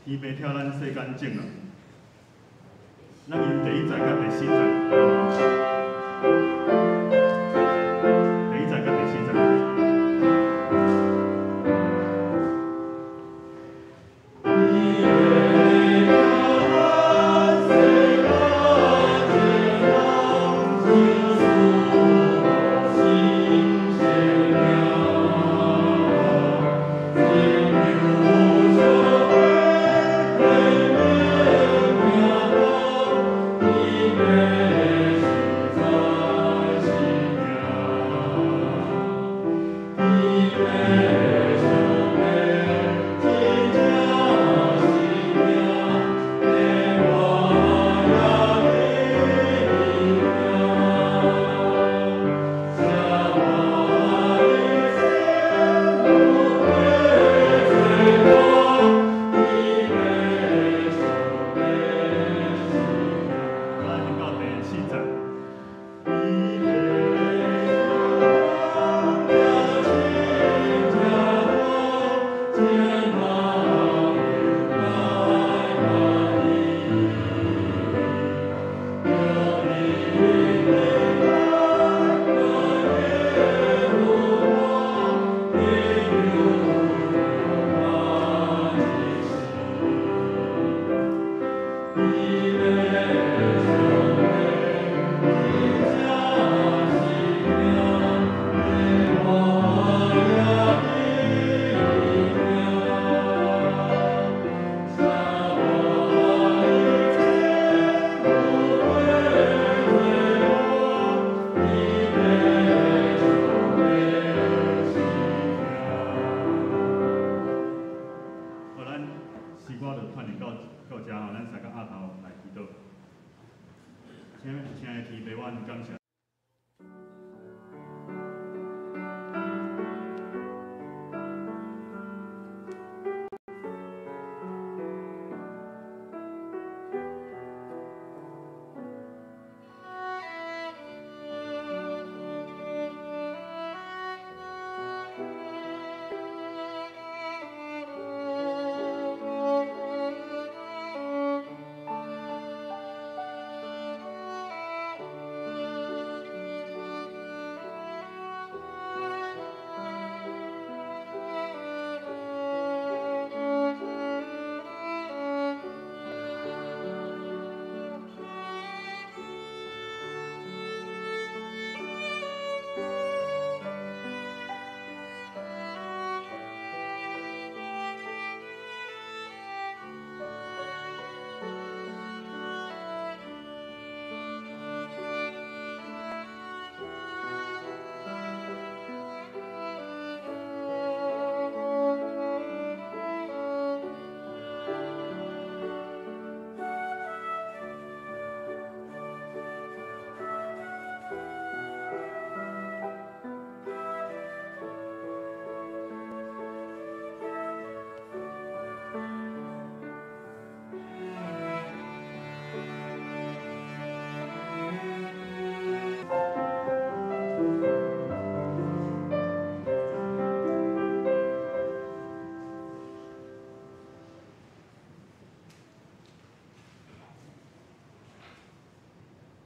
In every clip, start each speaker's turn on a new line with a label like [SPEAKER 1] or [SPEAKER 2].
[SPEAKER 1] 天父跳咱世间种啊，咱因第一载甲第四载，第一载甲第四载。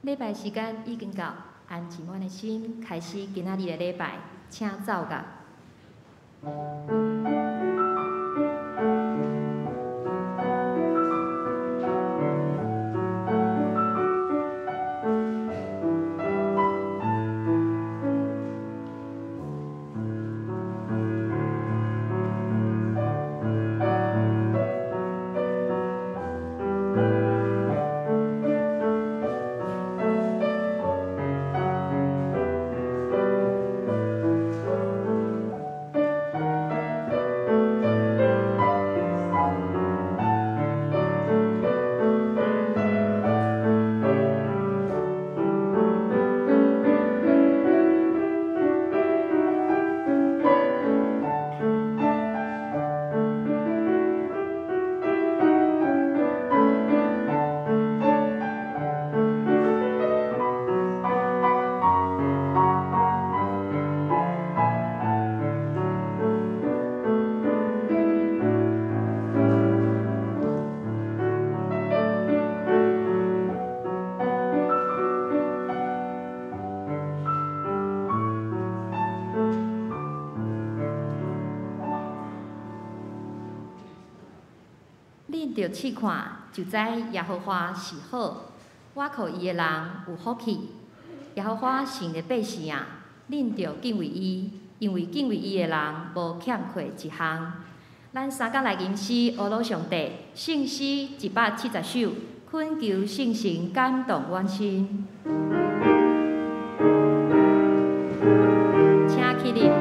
[SPEAKER 2] 礼拜时间已经到，按自满的心开始今仔日的礼拜，请走吧。着试看，就知耶和华是好。我靠伊的人有福气。耶和华神的百姓啊，恁着敬畏伊，因为敬畏伊的人无欠缺一项。咱三角来吟诗，阿罗上帝，圣诗170首，恳求圣神感动阮心。请起立。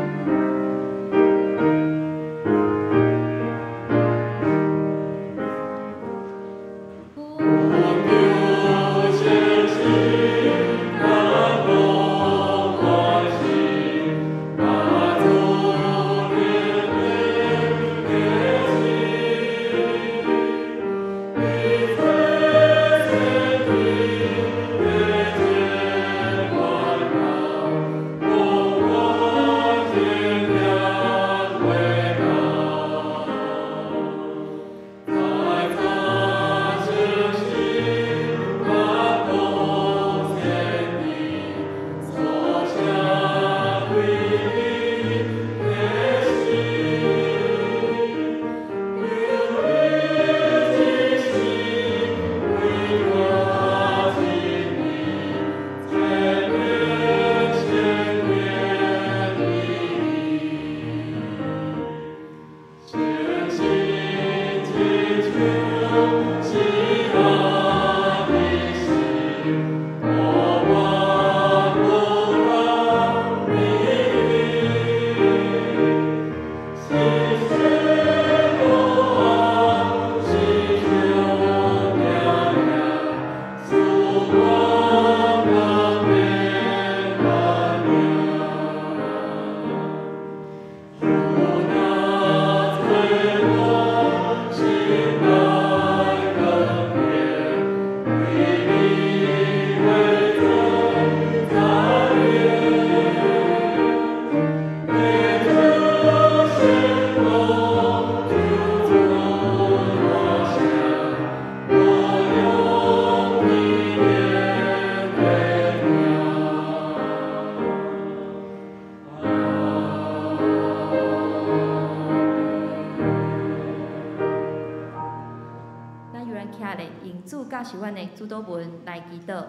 [SPEAKER 2] 是阮的主祷文来祈祷。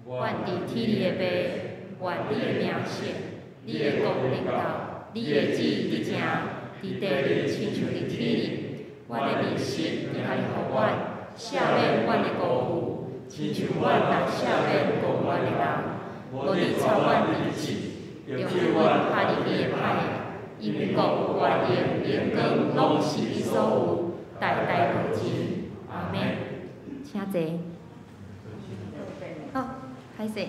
[SPEAKER 2] 阮伫天里的爸，愿你的名圣，你的国临到，你的旨意伫正，伫地里亲像伫天里。阮的日食，你来互阮，赦免阮的辜负，亲像阮若赦免过阮的人。无你操阮日子，就替阮拍入你的歹的，因为国、权力、荣光，拢是你所有，代代无尽。阿门。请坐。好，歹势。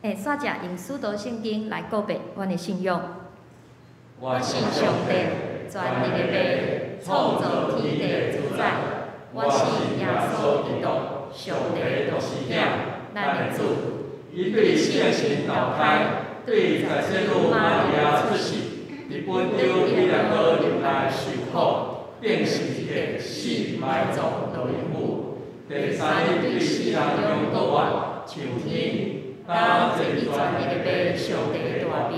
[SPEAKER 2] 煞只用使徒圣经来告别阮的信仰。我信上帝，全能的爸，创造天地的主宰。我信耶稣基督，上帝独生子，咱的主。伊对圣神投胎，对在生女玛利亚出世，伫本丢伊两个人来受苦，变成一个死埋葬落阴府。第三日对世人中国活，上天，当坐伫全能的爸上帝的大名，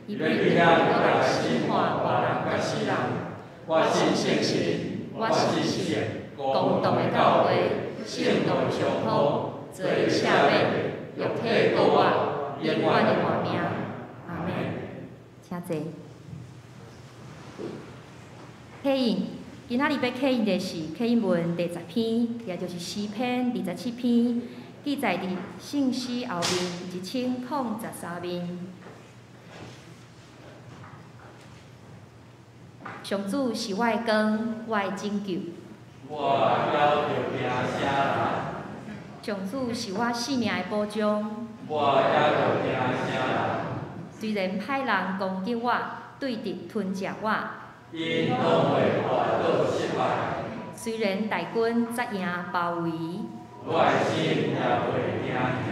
[SPEAKER 2] 伊必定要来审判活人甲死人。我信圣神，我信神，公道的教会，圣道上好，做赦免。肉体国我永远的活命，阿门。请坐。启应，今仔日要启应的是启应文第10篇，也就是诗篇27篇，记载伫圣诗后面1013面。上主是我的光，我的拯救。
[SPEAKER 3] 我要着惊啥人？
[SPEAKER 2] 上主是我性命的保障，
[SPEAKER 3] 我也着惊啥人？
[SPEAKER 2] 虽然歹人攻击我，对敌吞食我，
[SPEAKER 3] 因拢会活到失败。
[SPEAKER 2] 虽然大军扎营包围，
[SPEAKER 3] 我的心也袂惊惊。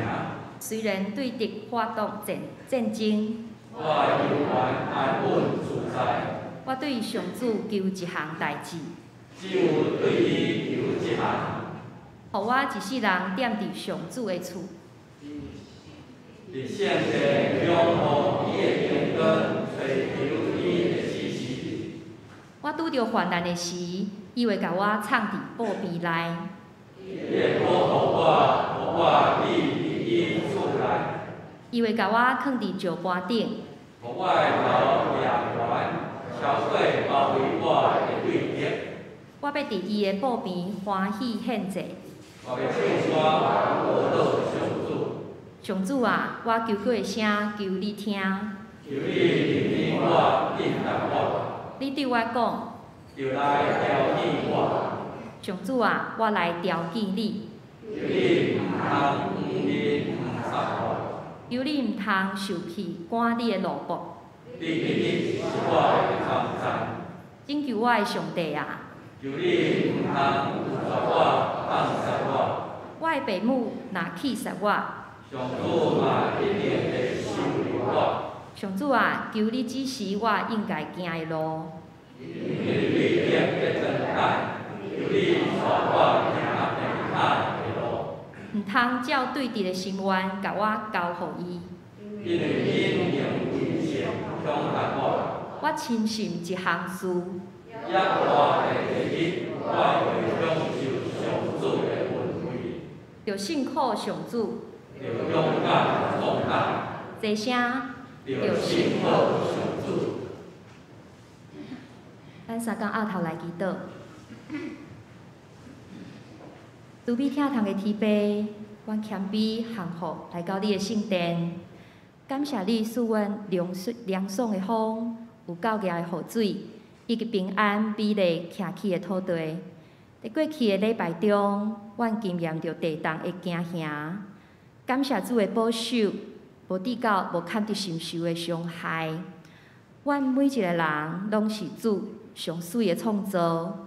[SPEAKER 2] 虽然对敌发动战争，
[SPEAKER 3] 我永远安稳自在。
[SPEAKER 2] 我对上主求一项代志，
[SPEAKER 3] 只有对伊求一项。
[SPEAKER 2] 互我一世人踮伫上主的厝，
[SPEAKER 3] 伫圣地拥护伊的灵光，追求伊的指示。
[SPEAKER 2] 我拄着患难的时，伊会甲我藏伫布边内。
[SPEAKER 3] 也托互我立伊厝内。
[SPEAKER 2] 伊会甲我放伫石盘顶。
[SPEAKER 3] 互我头掠环，超过包围我的对敌。
[SPEAKER 2] 我要伫伊的布边欢喜献祭。
[SPEAKER 3] 我要唱歌报答上主。
[SPEAKER 2] 上主啊，我求过的声求你听。
[SPEAKER 3] 求你聆听我，应答我。
[SPEAKER 2] 你对我讲。
[SPEAKER 3] 就来调戏我。
[SPEAKER 2] 上主啊，我来调戏你。
[SPEAKER 3] 求你唔通唔认唔杀我。
[SPEAKER 2] 求你唔通受气赶你的路步。
[SPEAKER 3] 你一是我的康山。
[SPEAKER 2] 拯救我的上帝啊！
[SPEAKER 3] 求你唔通抓我、放杀我。
[SPEAKER 2] 我的父母若气杀我。
[SPEAKER 3] 上主嘛一定会收留我。
[SPEAKER 2] 上主啊，求你指示我应该行的路。
[SPEAKER 3] 因为你点的真爱，求你带我行平坦的路。
[SPEAKER 2] 唔通照对敌的心愿，甲我交予伊。
[SPEAKER 3] 因为因用危险伤害我。
[SPEAKER 2] 我亲信一项事。
[SPEAKER 3] 也我的第一，我会享受上主的恩惠。
[SPEAKER 2] 着辛苦上主。
[SPEAKER 3] 着勇敢壮胆。
[SPEAKER 2] 这声。
[SPEAKER 3] 着辛苦上主。
[SPEAKER 2] 咱三工后头来祈祷。慈悲疼痛的天父，阮谦卑降服来到你的圣殿，感谢你赐阮凉爽的风，有够热的雨水，以及平安美丽徛起的土地。在过去的礼拜中，阮经验着地动的惊吓，感谢主的保守，无抵到无堪得承受的伤害。阮每一个人拢是主上水的创造，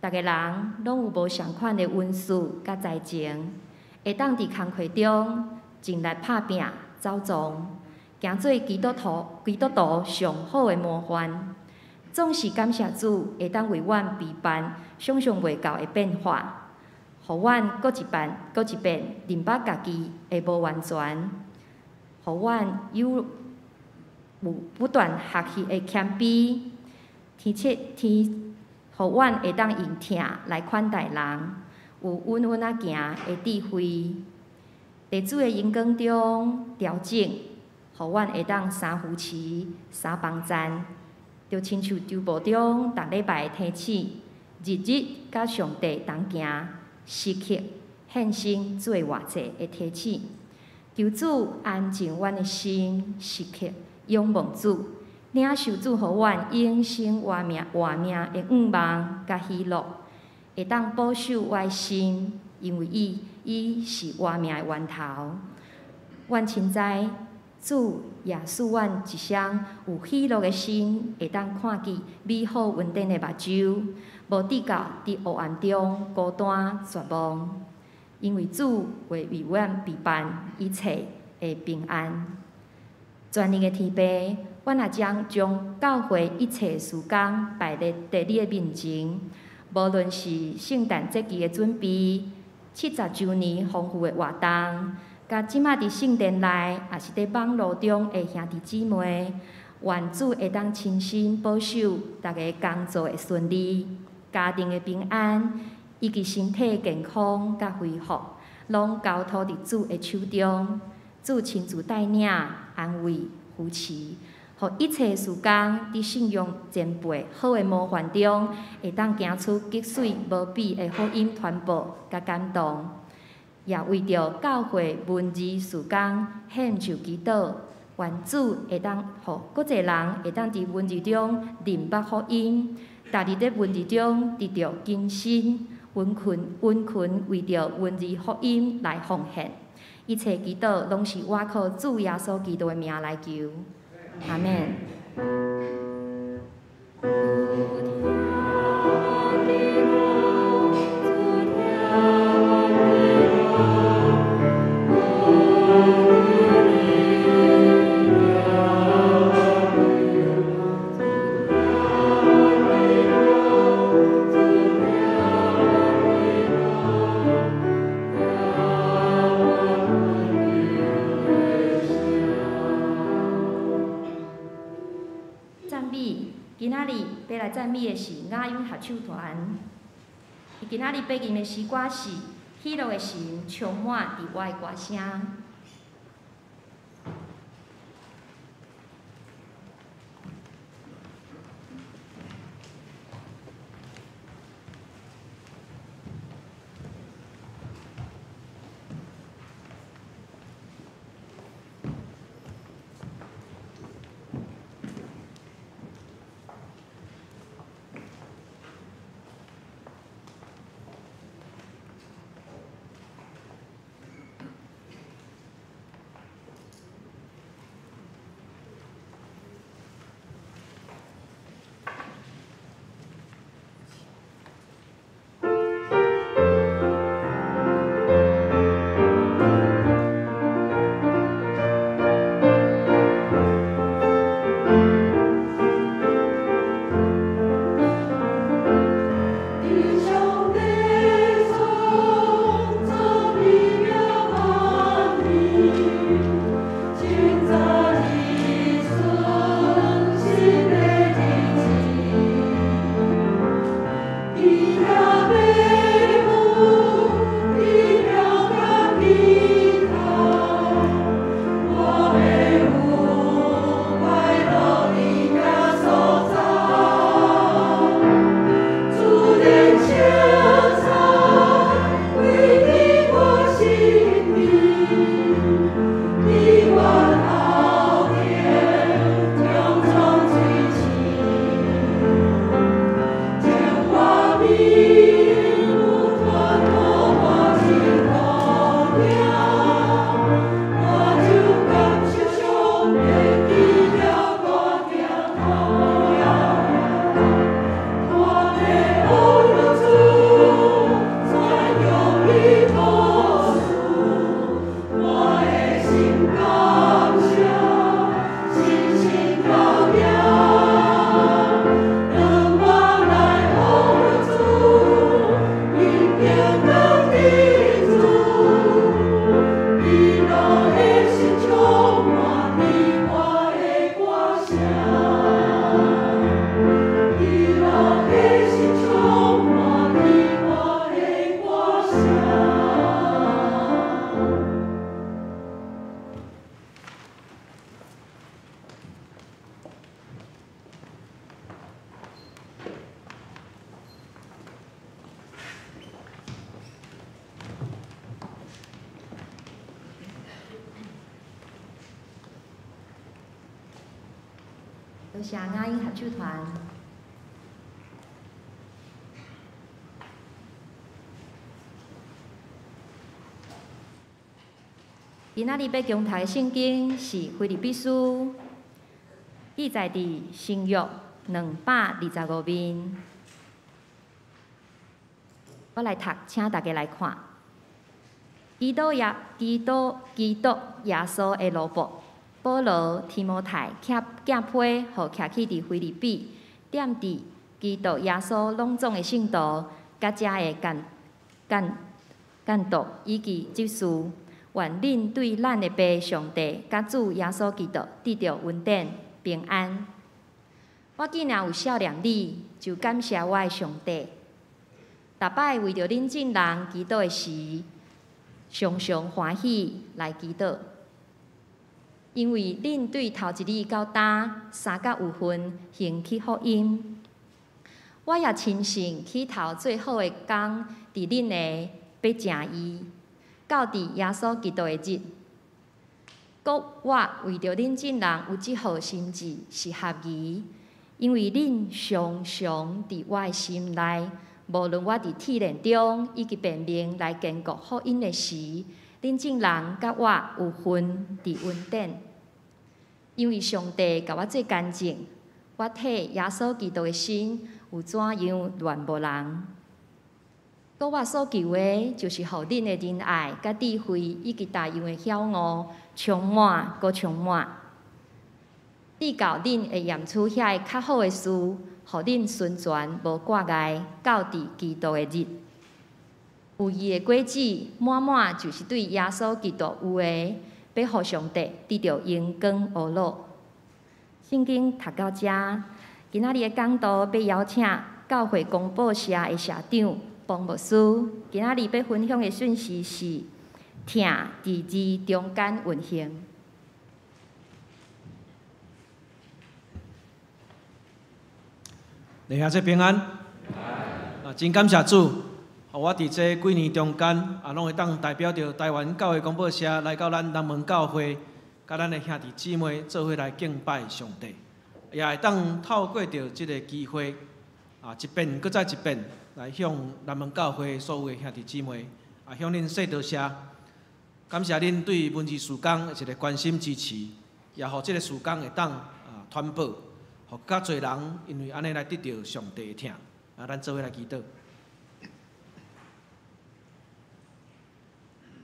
[SPEAKER 2] 逐个人拢有无相款的温素甲才情，会当伫工课中尽力拍拼走撞，行做基督徒上好的模范。总是感谢主会当为阮备办想象袂到的变化，互阮搁一遍认捌家己的无完全，互阮有不断学习的谦卑，互阮会当用疼来款待人，有稳稳啊行的智慧。在主的荣光中调整，互阮会当三扶持、三帮赞，就亲像周报中逐礼拜的提醒，日日甲上帝同行，时刻献身做偌济的提醒。求主安静阮的心，时刻仰望主，领受主互阮永生活命的愿望甲喜乐，会当保守我的心，因为伊是活命的源头。阮亲知主也赐阮一双有喜乐的心，会当看见美好稳定的目睭，无抵到伫黑暗中孤单绝望。因为主会为阮备办一切的平安。全能的天父，阮也将教会一切事工摆在你的面前，无论是圣诞节期的准备、70周年丰富的活动，甲即马伫圣殿内，也是伫网络中的兄弟姊妹，愿主会当亲身保守大家工作的顺利、家庭的平安，以及身体健康甲恢复，拢交托伫主的手中。主亲自带领、安慰、扶持，互一切事工伫信仰前辈好的模范中，会当行出极水无比的福音传播甲感动，也为着教会文字事工献上祈祷。愿主会当互各一人会当伫文字中认捌福音，逐日伫文字中得到更新，温群为着文字福音来奉献。一切祈祷拢是我靠主耶稣基督的名来求，阿们。今仔日要来赞美的是雅音合唱团。伊今仔日背吟的诗歌是《喜乐的神充满伫我的歌声》。多谢雅音合唱团。今仔日要共读的圣经是《腓立比书》，记载伫新约225面。我来读，请大家来看。基督耶稣的罗伯。保罗、提摩太寄批，互徛起伫腓立比，踮伫基督耶稣隆重的圣徒，甲遮的监督以及执事，愿恁对咱的爸上帝甲主耶稣基督得到稳定平安。我既然有少年你，就感谢我的上帝。逐摆为着恁众人祈祷的时，常常欢喜来祈祷。因为恁对头一日到今三甲有份行去福音，我也亲信起头最好的工，伫恁的要正义，到伫耶稣基督的日。我为着恁众人有即号心志是合宜，因为恁常常伫我的心内，无论我伫铁链中以及辨明来坚固福音的时，恁众人甲我有份伫稳定。因为上帝甲我做干净，我替耶稣基督的心有怎样乱无人？我所求的，就是互恁的仁爱、甲智慧以及大样的晓悟充满，搁充满。至到恁会验出遐个较好的事，互恁宣传无挂碍，到伫基督的日。有义的果子，满满就是对耶稣基督有的。要互上帝得到荣光、福乐。圣经读到遮，今仔日的讲道要邀请教会公报社的社长彭牧师，今仔日要分享的讯息是“疼伫字中间运行”。
[SPEAKER 4] 弟兄姊妹平安。真感谢主，互我伫这几年中间，拢会当代表着台湾教会公报社来到咱南门教会，甲咱的兄弟姊妹做伙来敬拜上帝，也会当透过着这个机会，一遍搁再一遍来向南门教会所有的兄弟姊妹，向恁说多谢，感谢恁对文字事工的一个关心支持，也互这个事工会当传播。互较侪人因为安尼来得到上帝的疼，咱做伙来祈祷。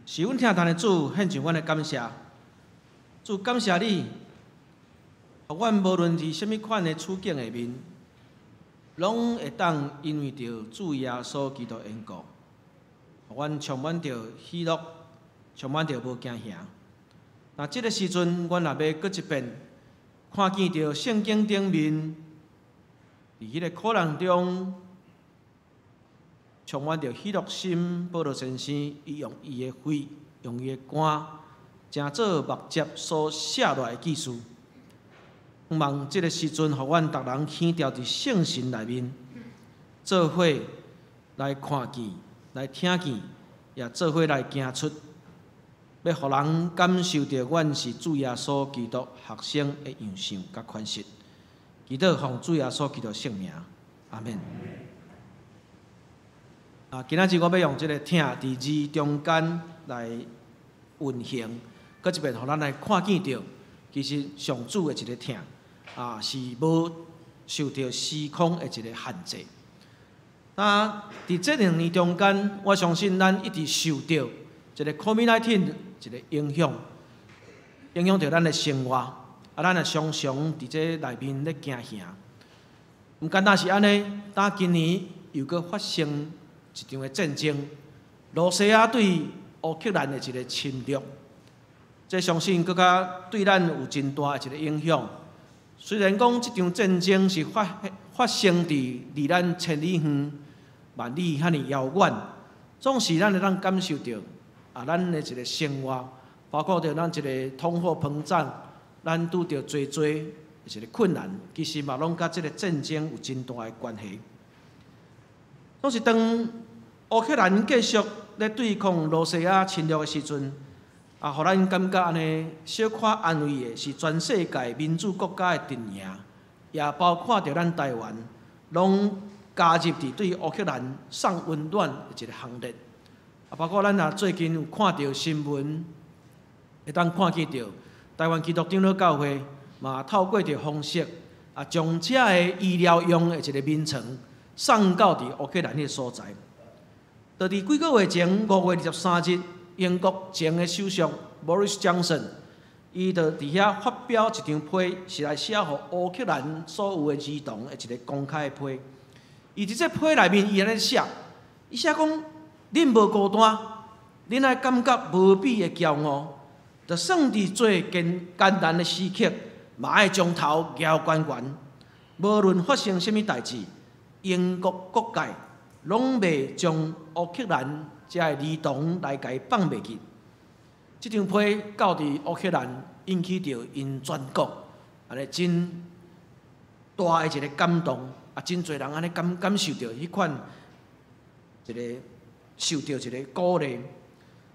[SPEAKER 4] 是阮疼叹的主，献上阮的感谢。主感谢你，互阮无论伫甚物款的处境下面，拢会当因为着主耶稣基督缘故，互阮充满着喜乐，充满着无惊吓。那即个时阵，阮若要搁一遍。看见着圣经顶面，伫迄个苦难中，充满着喜乐心。保罗先生，伊用伊的血，用伊的肝，正做目接所写落来的记事。望即个时阵，互阮逐人起调伫圣神内面，做伙来看见、来听见，也做伙来行出。要互人感受到，阮是主耶稣基督学生的样相甲款式。祈祷奉主耶稣基督圣名，阿免。今仔日我要用这个疼伫字中间来运行，搁一遍互咱来看见到，其实上主的一个疼，是无受到时空的一个限制。伫这2年中间，我相信咱一直受到一个 COVID-19 一个影响着咱的生活，咱也常常伫这内面咧惊吓。毋单单是安尼，呾今年又搁发生一场的战争，罗西亚对乌克兰的一个侵略，这相信搁较对咱有真大的一个影响。虽然讲这场战争是发生离咱千里远、万里遐尼遥远，总是咱会当感受到。咱的一个生活，包括着咱一个通货膨胀，咱拄着侪一个困难，其实嘛拢甲即个战争有真大的关系。总是当乌克兰继续咧对抗罗西亚侵略的时阵，互咱感觉安尼小可安慰的是全世界民主国家的阵营，也包括着咱台湾，拢加入伫对乌克兰送温暖的一个行列。包括咱最近有看到新闻，会当看见到台湾基督长老教会嘛透过着方式，将这个医疗用的一个名称送到伫乌克兰迄个所在。就伫几个月前，5月23日，英国前的首相 Boris Johnson， 伊就伫遐发表一张批，是来写予乌克兰所有的儿童的一个公开的批。伊伫这批内面，伊安尼写，伊写讲。恁无孤单，恁爱感觉无比的骄傲。就算伫最艰难的时刻，嘛爱将头摇悬悬。无论发生什么代志，英国各界拢袂将乌克兰这个儿童来甲伊放袂记。这张批到伫乌克兰，引起着因全国安尼真大的一个感动，真侪人安尼感受到迄款一个。受到一个鼓励，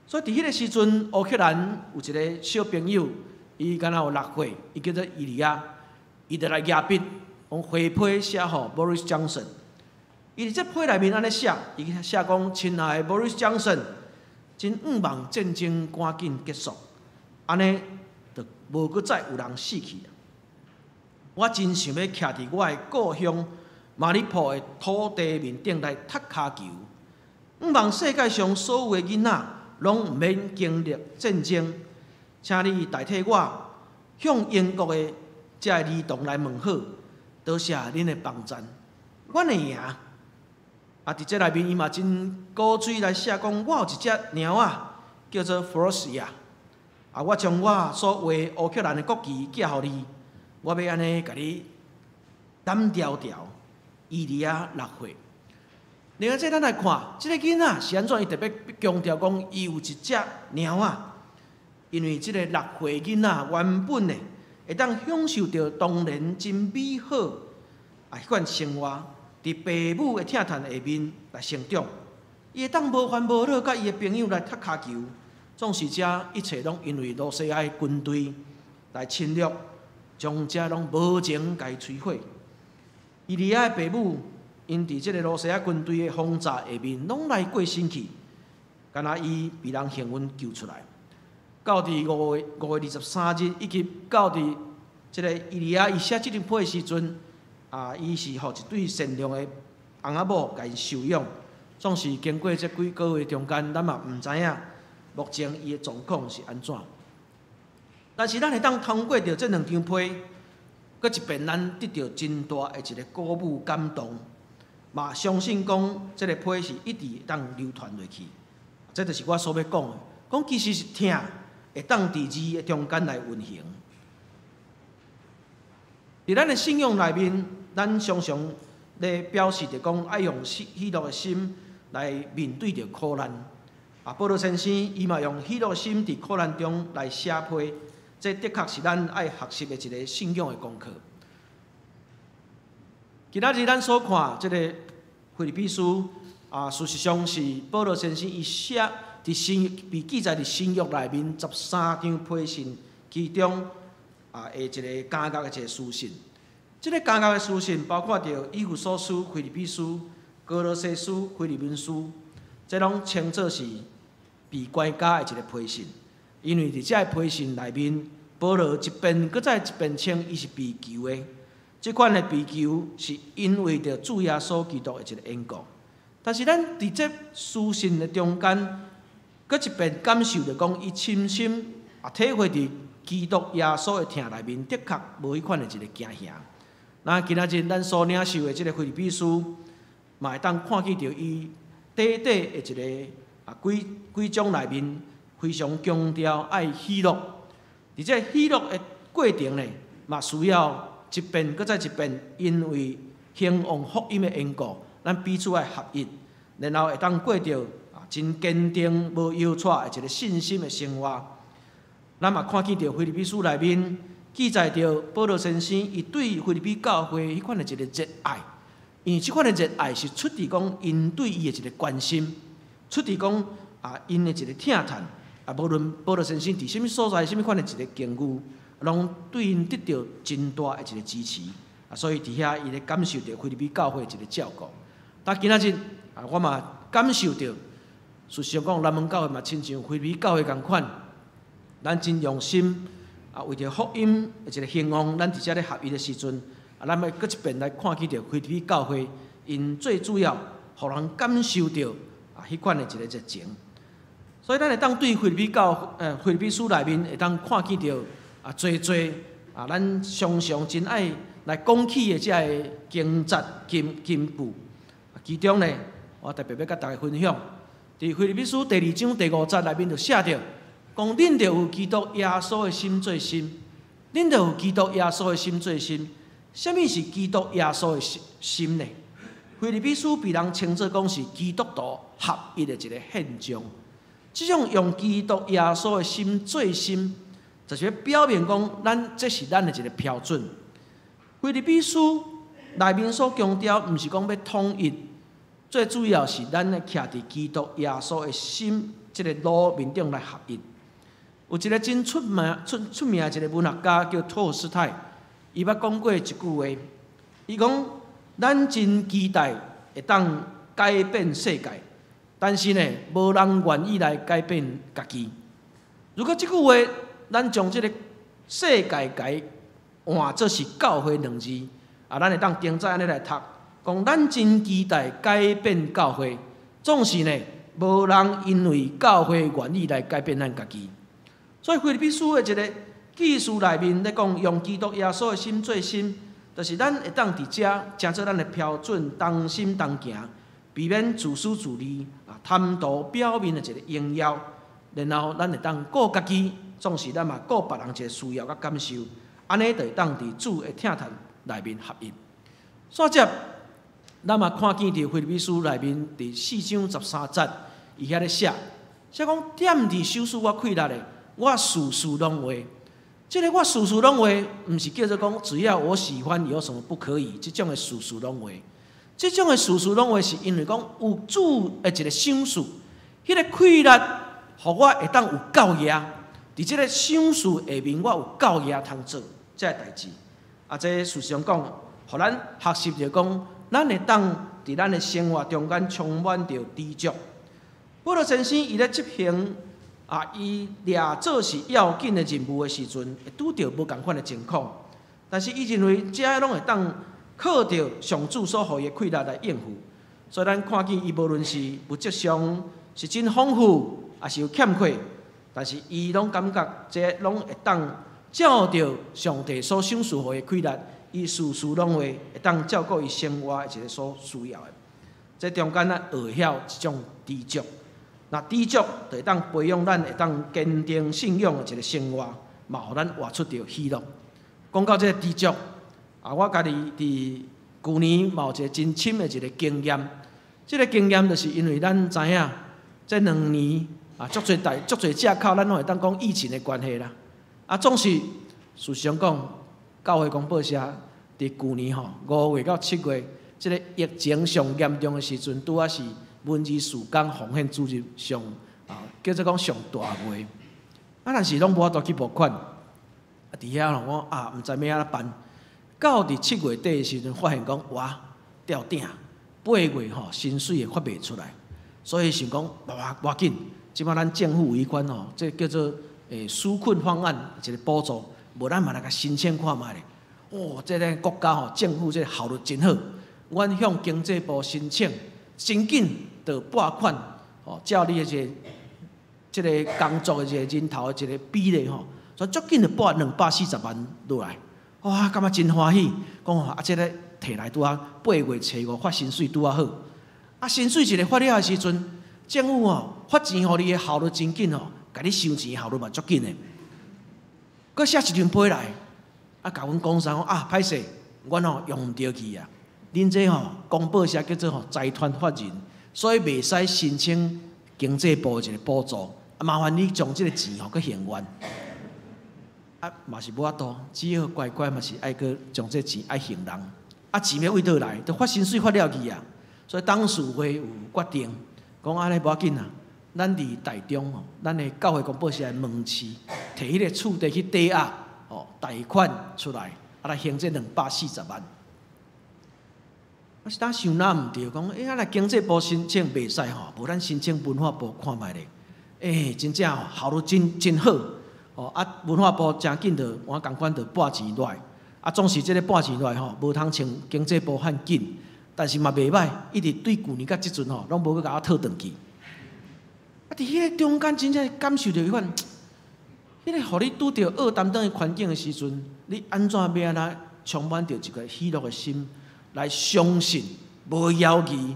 [SPEAKER 4] 所以伫迄个时阵，乌克兰有一个小朋友，伊敢若有6岁，伊叫做伊利亚，伊就来压笔，用花批写互 Boris Johnson。伊伫这批内面安尼写，伊写讲：亲爱的 Boris Johnson， 真盼望战争赶紧结束，安尼就无搁再有人死去。我真想要徛伫我的故乡马里坡的土地面顶来踢骹球。盼望世界上所有的囡仔拢毋免经历战争，请你代替我向英国的这个儿童来问好，多谢恁的帮赞，阮会赢。伫这内面伊嘛真鼓吹来写讲，我有一只猫仔叫做 Frosia， 我将我所画乌克兰的国旗寄互你，我要安尼甲你胆条条，伊利亚6岁。另外，咱来看，即个囡仔是安怎？伊特别强调讲，伊有一只猫啊，因为即个6岁囡仔原本呢，会当享受到当然真美好迄款生活，伫父母的疼叹下面来成长。伊会当无烦无恼，甲伊的朋友来踢骹球，总是遮一切拢因为罗西亚的军队来侵略，将遮拢无情甲伊摧毁。伊利亚的父母。因伫即个罗西亚军队的轰炸下面，拢来过身去，敢若伊被人幸运救出来。到伫5月23日，以及到伫即个伊利亚伊写即张批的时阵，伊是互一对善良的翁仔某甲伊收养。总是经过这几个月中间，咱嘛毋知影目前伊的状况是安怎。但是咱会当通过着这2张批，搁一遍咱得到真大的一个鼓舞感动。嘛，相信讲，即个批是一直会当流传落去，这就是我所要讲的。讲其实是听会当伫字的中间来运行。伫咱的信仰内面，咱常常咧表示着讲，爱用喜乐的心来面对着苦难。保罗先生伊嘛用喜乐的心伫苦难中来写批，这的确是咱爱学习的一个信仰的功课。今仔日咱所看即个腓立比书事实上是保罗先生伊写伫新被记载伫新约内面13张批信其中的一个加额的一个书信。即个加额的书信包括着以弗所书、腓立比书、哥罗西书、腓立比书，这拢称作是被关加的一个批信。因为伫遮个批信内面，保罗一遍搁再一遍称伊是被求的。即款的被求是因为着主耶稣基督的一个缘故，但是咱伫这书信的中间，搁一遍感受着讲，伊深深体会伫基督耶稣的疼内面，的确无迄款的一个惊吓。那今仔日咱所领受的即个腓立比书，嘛会当看见着伊短短的一个几章内面，非常强调爱喜乐。伫这喜乐的过程呢，嘛需要。一遍搁再一遍，因为兴旺福音的缘故，咱彼此爱合一，然后会当过着真坚定、无摇掣的一个信心的生活。咱嘛看见着腓立比书内面记载着保罗先生伊对腓立比教会迄款的一个热爱，因为即款的热爱是出自讲因对伊的一个关心，出自讲因的一个疼叹。无论保罗先生伫什么所在、什么款的一个境遇。拢对因得到真大的一个支持，所以伫遐伊咧感受到腓立比教会一个照顾。但今仔日我嘛感受到，事实上讲南门教会嘛亲像腓立比教会共款，咱真用心为着福音一个兴旺，咱伫遮咧合一的时阵，咱要搁一遍来看见着腓立比教会，因最主要互人感受到迄款的一个热情。所以咱会当对腓立比书内面会当看见着。咱常常真爱来讲起的这个经节金句，其中呢，我特别要甲大家分享，伫腓立比书第2章第5节内面就写着，讲恁着有基督耶稣的心做心，恁着有基督耶稣的心做心。什么是基督耶稣的心呢？腓立比书被人称作讲是基督徒合一的一个现象。这种用基督耶稣的心做心。就是要表明讲，这是咱的一个标准。腓立比书内面所强调，毋是讲要统一，最主要是咱要徛伫基督耶稣的心这个路面顶来合一。有一个真出名的一个文学家叫托尔斯泰，伊捌讲过一句话，伊讲：咱真期待会当改变世界，但是呢，无人愿意来改变家己。如果这句话，咱将这个世界改换作是教会2字，咱会当定在安尼来读，讲咱真期待改变教会，总是呢无人因为教会愿意来改变咱家己。所以腓立比书的一个记事内面咧讲，用基督耶稣的心做心，就是咱会当伫遮成做咱的标准，同心同行，避免自私自利贪图表面的一个荣耀，然后咱会当顾家己。总是咱嘛顾别人一个需要甲感受，安尼就会当伫主的疼叹内面合一。煞接，咱嘛看见伫腓立比书内面伫4章13节，伊遐咧写讲踮伫手术我气力的，我事事拢会。即个我事事拢会，毋是叫做讲只要我喜欢有什么不可以，即种的事事拢会。即种的事事拢会，是因为讲有主的一个赏赐，迄个气力，互我会当有教业。伫即个赏赐下面，我有教业通做，这个代志。这事实上讲，互咱学习着讲，咱会当伫咱的生活中间充满着知足。保罗先生伊咧执行伊掠做是要紧的任务的时阵，会拄着无共款的情况，但是伊认为这拢会当靠着上主所予伊的气力来应付。所以咱看见伊无论是物质上是真丰富，还是有欠缺，但是伊拢感觉这拢会当照着上帝所赏赐予伊的气力，伊事事拢会当照顾伊生活一个所需要的。这中间咱学晓一种知足。那知足就会当培养咱会当坚定信仰的一个生活，嘛，互咱活出着喜乐。讲到这个知足，我家己伫旧年嘛有一个真深的一个经验。这个经验就是因为咱知影，这2年足侪借口，咱拢会当讲疫情的关系啦。总是事实上讲，教会公报社伫旧年5月到7月，这个疫情上严重的时阵，拄啊是文字事工奉献主日上叫做讲上大月，但是拢无法度去募款。伫遐我毋知要安怎办。到伫7月底的时阵，发现讲哇吊顶，8月薪水会发袂出来，所以想讲无紧，即摆咱政府有一款这叫做纾困方案一个补助，无咱嘛来甲申请看卖咧。这个国家政府这效率真好，阮向经济部申请，真紧。就拨款，照你这个工作的一个人头的一个比例所以足紧就拨240万落来，哇，感觉真欢喜。讲这个摕来拄啊8月初5发薪水拄啊好，薪水一个发了的时阵，政府发钱互你的效率真紧甲你收钱效率嘛足紧的。搁写一张批来，甲阮讲啥歹势，阮用毋着去啊。恁这公报社叫做财团法人。所以袂使申请经济部的一个补助，麻烦你将这个钱去还原。嘛是无法度，只好乖乖嘛是爱去将这钱爱还人。钱要为倒来？就发薪水发了去啊。所以董事会有决定，讲安尼无要紧啊。咱伫台中咱的教会公报社的门市，摕迄个厝地去抵押贷款出来，来还这240万。是当想哪毋对，讲来经济部申请袂使无咱申请文化部看卖咧。真正效率真好文化部真紧就我共款就拨钱落来，总是这个拨钱落来无通像经济部遐紧，但是嘛袂歹，一直对旧年甲即阵拢无去甲我讨转去。伫迄个中间真正感受到迄款，迄个互你拄着恶担当的环境的时阵，你安怎要安那充满着一个喜乐的心？来相信，无犹豫，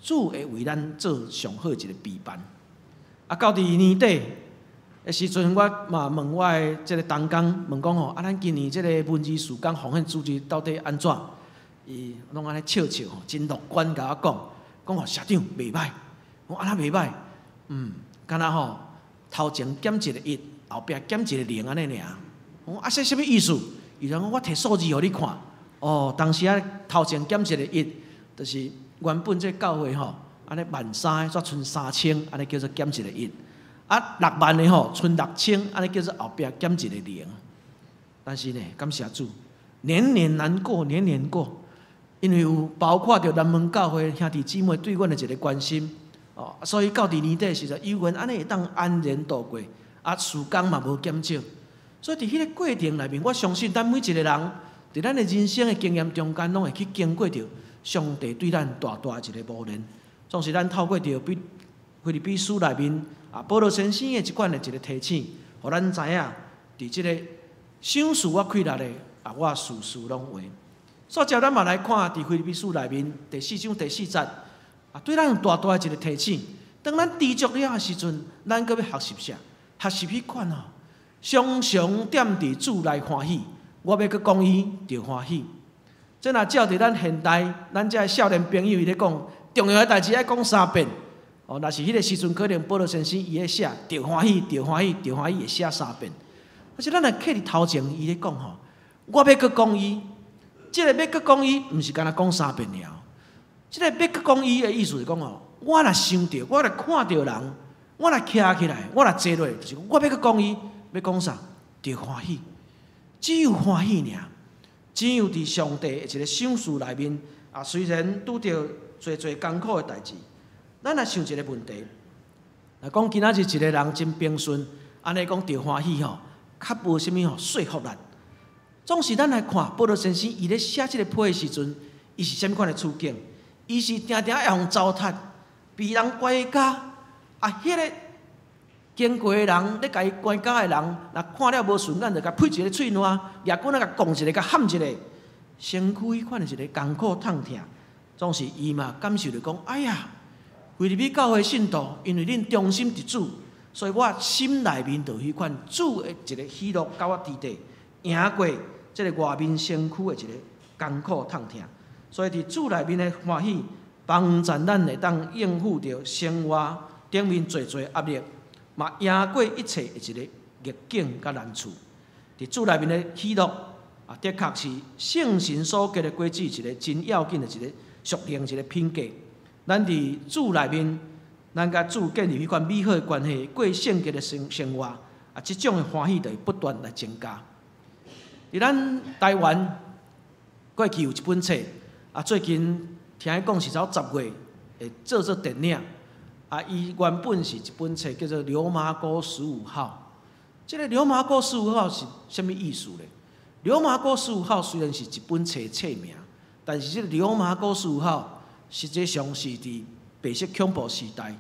[SPEAKER 4] 主会为咱做上好一个备办。到伫年底的时阵，我嘛问我的这个同工，问讲咱今年这个文字事工奉献主日到底安怎？伊拢安尼笑笑真乐观甲我讲社长袂歹，我安那袂歹，敢若头前减一个1，后壁减一个0安尼尔。我这什么意思？伊讲我摕数字互你看。当时头前减一个1，就是原本这教会安尼13000，煞剩3000，安尼叫做减一个1。6万的剩6000，安尼叫做后壁减一个0。但是呢，感谢主，年年难过，年年过，因为有包括着南门教会兄弟姊妹对阮的一个关心，所以到伫年底时阵，犹原安尼会当安然度过，事工嘛无减少。所以伫迄个过程内面，我相信咱每一个人。伫咱的人生的经验中间，拢会去经过着上帝对咱大大一个磨练。总是咱透过着腓立比书内面保罗先生的一款的一个提醒，互咱知影，伫即个赏赐我气力的我事事拢会。所以，咱嘛来看伫腓立比书内面第4章第4节，对咱有大大的一个提醒。当咱知足了的时阵，咱搁要学习啥？学习迄款常常踮伫主内欢喜。我要去讲伊，就欢喜。这若照伫咱现代，咱这少年朋友伊咧讲，重要诶代志爱讲3遍。哦，若是迄个时阵，可能保罗先生伊咧写，着欢喜，着欢喜，着欢喜，会写3遍。但是咱若客伫头前，伊咧讲吼，我要搁讲伊，即个要搁讲伊，毋是干那讲3遍了。即个要搁讲伊诶意思是讲吼，我若想着，我若看着人，我若徛起来，我若坐落，就是我要搁讲伊，要讲啥？着欢喜，只有欢喜尔。只有伫上帝一个赏赐内面，虽然拄着侪艰苦诶代志，咱来想一个问题。若讲今仔日一个人真平顺，安尼讲着欢喜吼，较无啥物说服力。总是咱来看保罗先生，伊咧写即个批诶时阵，伊是啥物款诶处境？伊是定定会互糟蹋，被人关家，迄个经过诶人，咧甲伊关家诶人，若看了无顺眼，就甲呸一个喙烂，掠棍仔甲讲一个，甲喊一个，身躯迄款诶一个艰苦痛痛，总是伊嘛感受着讲，哎呀，菲律宾教会信徒，因为恁忠心伫主，所以我心内面就迄款主诶一个喜乐，甲我伫地赢过即个外面身躯诶一个艰苦痛痛，所以伫主内面诶欢喜，帮助咱会当应付着生活顶面侪压力。嘛赢过一切的一个逆境甲难处，伫主内面的喜乐的确是圣神所结的果子，一个真要紧的一个属灵一个品格。咱伫主内面，咱甲主建立迄款美好的关系，过圣洁的生活，即种的欢喜就会不断来增加。伫咱台湾过去有一本册，最近听伊讲是到10月会做电影。伊原本是一本册叫做《流麻沟15号》。这个《流麻沟15号》是啥物意思呢？《流麻沟15号》虽然是一本册册名，但是这个《流麻沟15号》实际上是伫白色恐怖时代，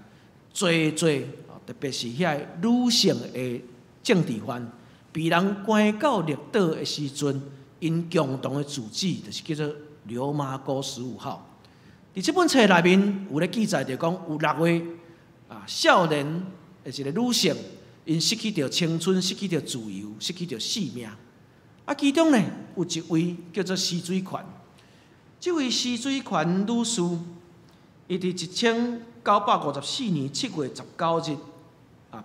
[SPEAKER 4] 特别是遐女性的政治犯，被人关到绿岛的时阵，因共同的主旨就是叫做《流麻沟15号》。伫这本册内面有咧记载着讲，有6位少年的一个女性，因失去着青春，失去着自由，失去着性命。其中呢有一位叫做施水泉，这位施水泉女士，伊伫1954年7月19日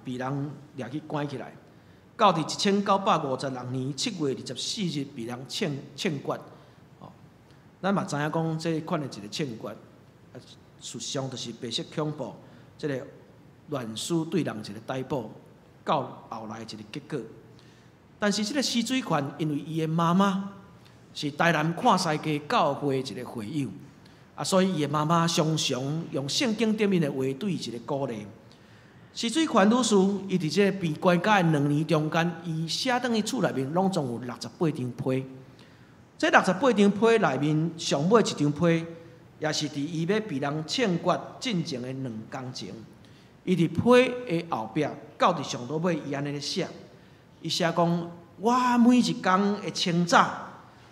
[SPEAKER 4] 被人掠去关起来，到伫1956年7月24日被人枪决。咱嘛知影讲，这款的一个枪决，事实上就是白色恐怖，这个乱世对人一个逮捕，到后来一个结果。但是这个施水泉，因为伊的妈妈是台南看世界教会一个会友，所以伊的妈妈常常用圣经顶面的话对伊一个鼓励。施水泉女士，伊伫这个被关押的2年中间，伊写倒去厝内面，拢总有68张批。这68张批内面，上尾一张批，也是伫伊要被人枪决进前的2天前，伊伫批的后壁，到伫上倒尾，伊安尼咧写，伊写讲：我每一天的清早，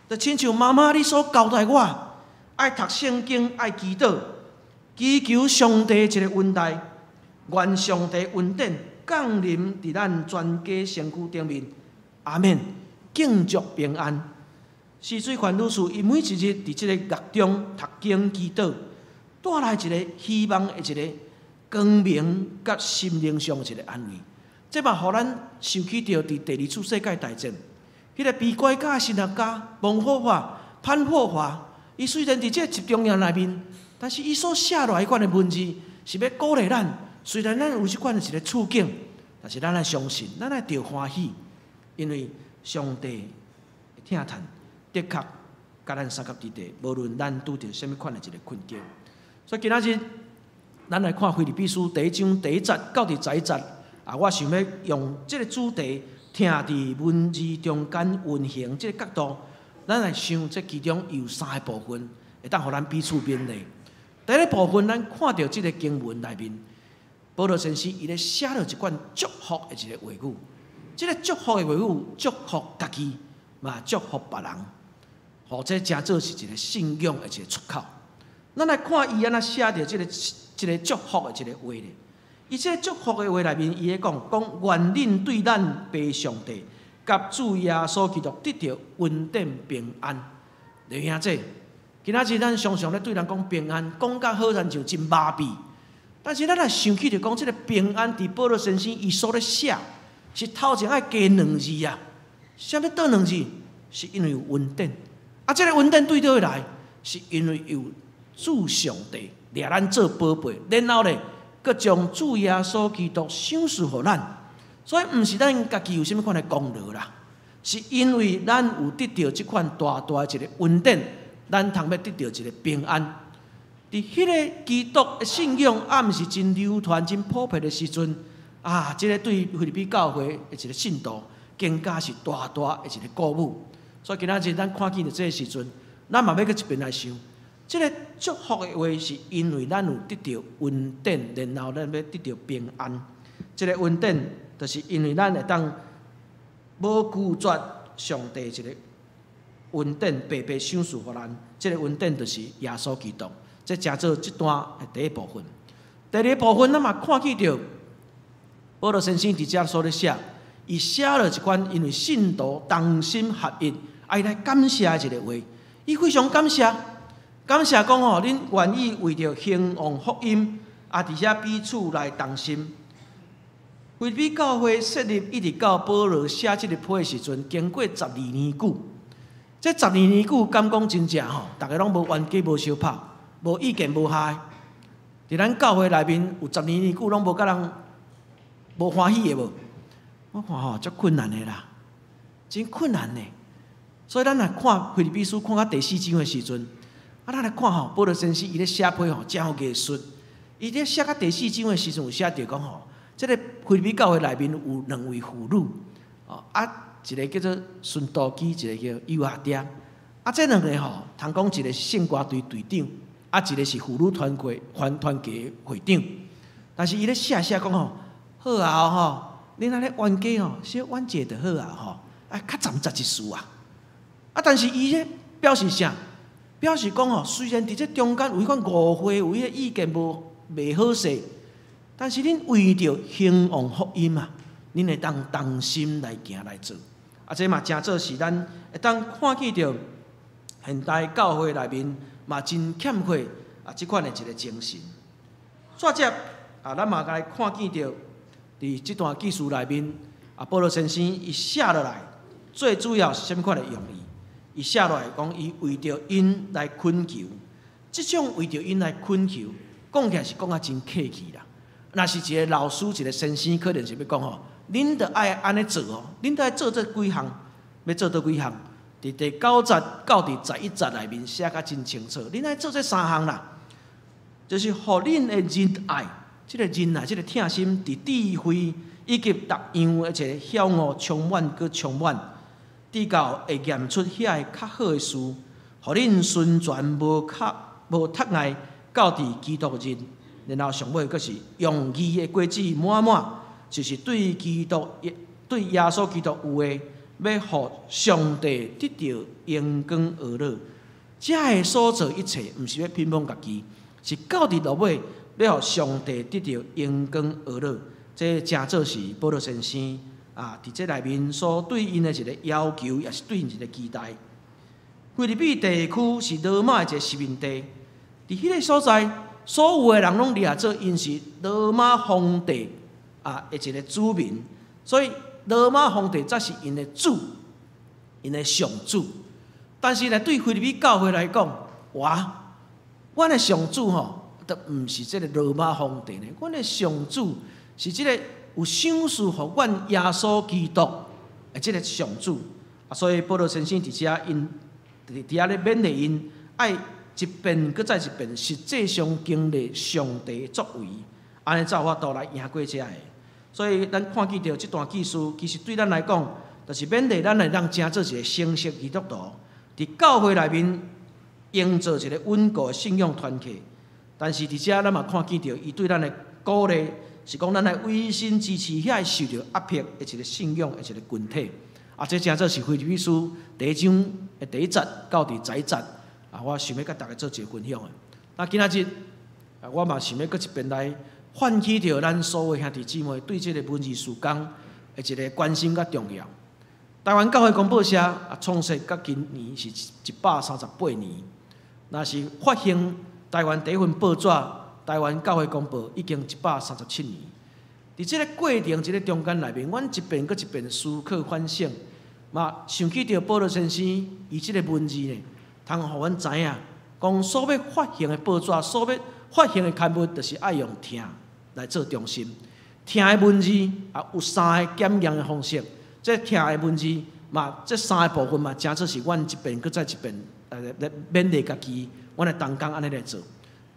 [SPEAKER 4] 就亲像妈妈你所交代我，爱读圣经，爱祈祷，祈求上帝一个恩待，愿上帝恩典降临伫咱全家身躯顶面。阿免，敬祝平安。施水泉女士，伊每一日伫即个狱中读经祈祷，带来一个希望的一个光明，甲心灵上一个安慰。这嘛，互咱想起着伫第2次世界大战，迄个被关押的神学家王霍华、潘霍华，伊虽然伫即个集中营内面，但是伊所写落来迄款的文字，是要鼓励咱。虽然咱有即款的一个处境，但是咱爱相信，咱爱着欢喜，因为上帝会听叹。的确，甲咱三甲伫地，无论咱拄着什么款的一个困境。所以今仔日，咱来看腓立比书第1章第1节到第11节。我想要用这个主题，听伫文字中间运行这个角度，咱来想这其中有3个部分，会当互咱彼此勉励。第一个部分，咱看到这个经文内面，保罗先生伊咧写了一款祝福的一个话语。这个祝福的话语，祝福家己，嘛祝福别人。或者真做是一个信仰的一个出口。咱来看伊安怎写着这个祝福的一个话咧。伊这个祝福的话内面，伊咧讲愿恁对咱爸上帝甲主耶稣基督得到恩典平安。弟兄姐，今仔日咱常常咧对人讲平安，讲甲好像就真麻痹。但是咱若想起着讲，即个平安伫保罗先生伊所咧写，是头前爱加2字啊。啥物倒2字？是因为有恩典。啊，即个恩典对倒会来，是因为有主上帝掠咱做宝贝，然后咧，佮将主耶稣基督赏赐互咱。所以毋是咱家己有啥物款的功劳啦，是因为咱有得到即款大大一个恩典，咱通要得到一个平安。伫迄个基督的信仰啊，毋是真流传、真普遍的时阵啊，即个对菲律宾教会的一个信徒，更加是大大的一个鼓舞。所以今仔日咱看见着这个时阵，咱嘛要搁一边来想，即个祝福的话，是因为咱有得到恩典，然后咱要得到平安。即个恩典，就是因为咱会当无拒绝上帝一个恩典，白白赏赐互咱。即个恩典就是耶稣基督。这真做这段的第一部分。第二部分，咱嘛看见着保罗先生伫遮所咧写，伊写了一款因为信徒同心合一，爱来感谢的一个话。伊非常感谢，感谢讲吼，恁愿意为着兴旺福音，啊，伫遐彼此来同心。菲律宾教会设立一直到保罗写即个批的时阵，经过12年久。这12年久，敢讲真正吼，大家拢无冤家无相拍。无意见无害，伫咱教会内面有12年久，拢无甲人无欢喜的无？我看吼，足困难的啦，真困难的。所以咱来看腓立比书，看到第4章的时阵，啊，咱来看吼，保罗先生伊咧写批吼，真有艺术。伊咧写到第4章的时阵，有写着讲吼，即个腓立比教会内面有2位妇女，哦，啊，一个叫做孙道基，一个叫约阿爹。啊，这2个吼，通讲一个是圣歌队队长。啊，一个是妇女团契会长，但是伊咧写讲吼，好啊吼，恁安尼冤家吼，小冤者就好啊吼，啊较站一事啊。啊，但是伊咧表示啥？表示讲吼，虽然伫这中间有迄款误会，有迄个意见袂好势，但是恁为着兴旺福音啊，恁会当同心来行来做。啊，这嘛真做是咱会当看见着现代教会内面。嘛真欠缺啊！即款的一个精神。再接啊，咱嘛来看见着伫即段记述内面啊，保罗先生伊写落来，最主要是啥物款的用意？伊写落来讲，伊为着因来恳求，即种为着因来恳求，讲起来是讲啊真客气啦。若是一个老师、一个先生，可能是要讲吼，恁着爱安尼做哦，恁着爱做这几项，要做倒几项。伫第9节到第11节内面写甲真清楚，恁爱做这3项啦，就是互恁的仁爱，即个仁爱，即个疼心，伫智慧以及逐样的一个晓悟充满佮充满，直到会验出遐个较好的事，互恁顺全无脱碍，到伫基督日，然后上尾佫是用义的果子满满，就是对基督对耶稣基督有的。要互上帝得到荣光而乐，这个所做一切，毋是要偏袒家己，是到底落尾要互上帝得到荣光而乐。这真做是保罗先生啊，伫这内面所对因的一个要求，也是对因一个期待。菲律宾地区是罗马的一个殖民地，伫迄个所在，所有的人拢掠做因是罗马皇帝啊的一个子民，所以。罗马皇帝才是因的主，因的上主。但是呢，对菲律宾教会来讲，阮的上主吼，都毋是这个罗马皇帝呢。阮的上主是这个有赏赐互阮耶稣基督的这个上主。啊，所以保罗先生伫遮因伫遐咧勉励因，爱一遍搁再一遍，实际上经历上帝的作为，安尼才有法度来赢过遮个。所以，咱看见着这段记述，其实对咱来讲，就是勉励咱来当真做一个成熟基督徒，伫教会内面营造一个稳固的信仰团体。但是伫遮咱嘛看见着，伊对咱的鼓励是讲，咱来委身支持遐受着压迫的一个信仰的一个群体。啊，这真做是腓立比书第1章的第1节到第11节啊，我想要甲大家做一个分享的。那今仔日啊，我嘛想要搁一遍来。唤起着咱所有兄弟姊妹对这个文字事工的一个关心甲重要。台湾教会公报社创设到今年是138年，若是发行台湾第一份报纸《台湾教会公报》已经137年。伫即个过程、即个中间内面，阮一遍搁一遍思考反省，嘛想起着保罗先生伊即个文字呢，通互阮知影，讲所要发行的报纸、所要发行的刊物，就是爱用听来做中心。听的文字也有3个检验的方式，这听的文字嘛，这3个部分嘛，真做是阮一遍搁再一遍来勉励家己，阮来同工安尼来做。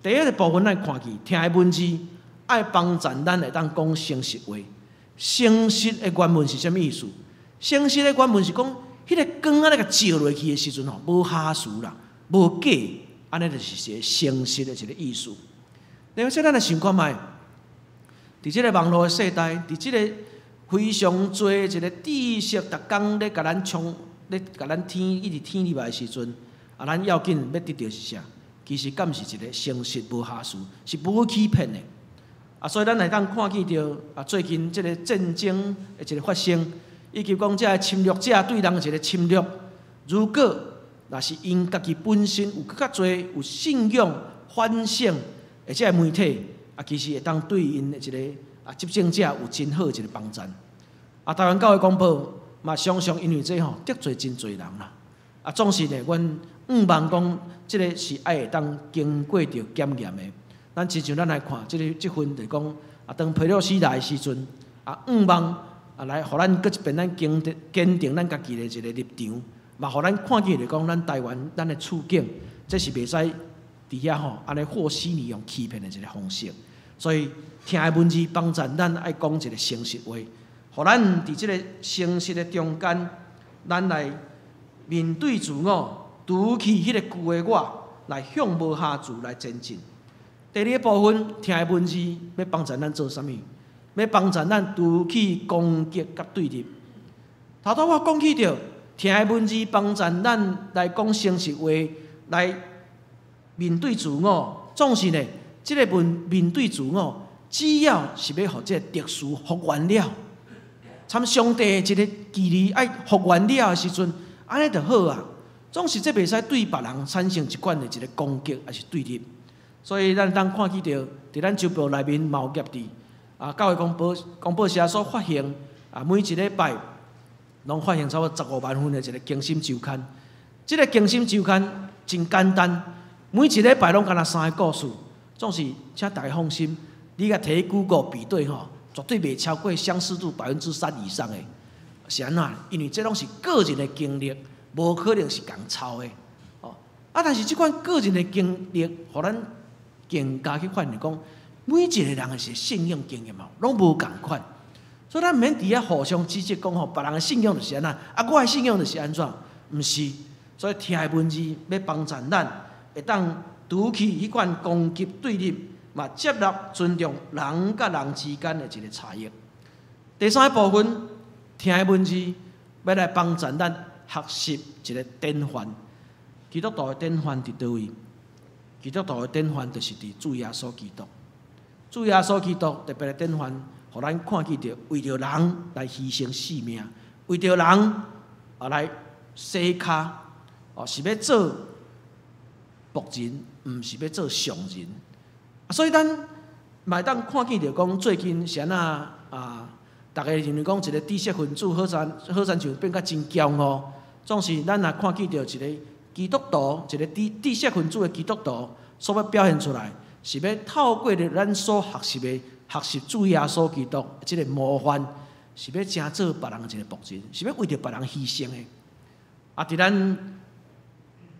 [SPEAKER 4] 第一个部分咱看去，听的文字。爱帮助咱会当讲诚实话。诚实的原文是啥物意思？诚实的原文是讲，迄个光安尼甲照落去的时阵吼，无瑕疵啦，无假，安尼就是一个诚实的一个意思。另外，说咱来想看卖，伫即个网络的时代，伫即个非常多一个知识，逐工咧甲咱甲咱一直天入来的时阵，咱要紧要得到是啥？其实敢是一个诚实无瑕疵，是无欺骗的。所以咱会当看见着最近即个战争的一个发生，以及讲即个侵略者对人的一个侵略，如果若是因家己本身有更较侪有信仰、反省，而且媒体其实会当对因的一个执政者有真好的一个帮助。台湾教会公报嘛，常常因为这得罪真侪人啦。总是呢，阮望讲即个是爱会当经过着检验的。咱亲像咱来看，即份就是讲，当佩洛西来的时阵，望来，互咱搁一遍咱坚定咱家己的一个立场，嘛，互咱看见就讲，咱台湾咱的处境，这是袂使伫遐安尼和稀泥用欺骗的一个方式。所以听的文字帮助咱爱讲一个诚实话，互咱伫即个诚实的中间，咱来面对自我，拄起迄个旧的我，来向无瑕疵来前进。第二个部分，听的文字要帮助咱做啥物？要帮助咱拄起攻击甲对立。头我讲起着听的文字帮助咱来讲诚实话，来面对自我。总是呢，即个面对自我，只要是要互即个特殊复原了，参上帝一个纪律爱复原了的时阵，安尼就好啊。总是这袂使对别人产生一款的一个攻击，还是对立。所以咱当看起着，伫咱周报内面毛业伫教会公报社所发行每一礼拜拢发行差不多15万份的一个更新周刊。这个更新周刊真简单，每一礼拜拢干那3个故事，总是请大家放心，你甲摕 Google 比对吼，绝对袂超过相似度3%以上的。是安怎？因为这拢是个人的经历，无可能是共抄的。但是即款个人的经历，互咱更加去发现讲，每一个人的信仰经验拢无共款，所以咱毋免伫遐互相指责讲吼，别人的信仰就是安怎，我的信仰就是安怎，毋是。所以听的文字要帮助咱，会当拄起迄款攻击对立，嘛接纳尊重人甲人之间的一个差异。第三个部分，听的文字要来帮助咱学习一个典范。基督徒的典范伫倒位？基督徒的典范就是伫主耶稣基督。主耶稣基督特别的典范，互咱看见着为着人来牺牲性命，为着人来洗骹，是要做仆人，毋是要做上人。所以咱嘛会当看见着讲，最近是安大家认为讲一个知识分子好像变甲真骄傲，总是咱也看见着一个基督徒，一个知识分子的基督徒所要表现出来，是要透过着咱所学习主耶稣基督即个模范，是要成做别人一个仆人，是要为着别人牺牲的。伫咱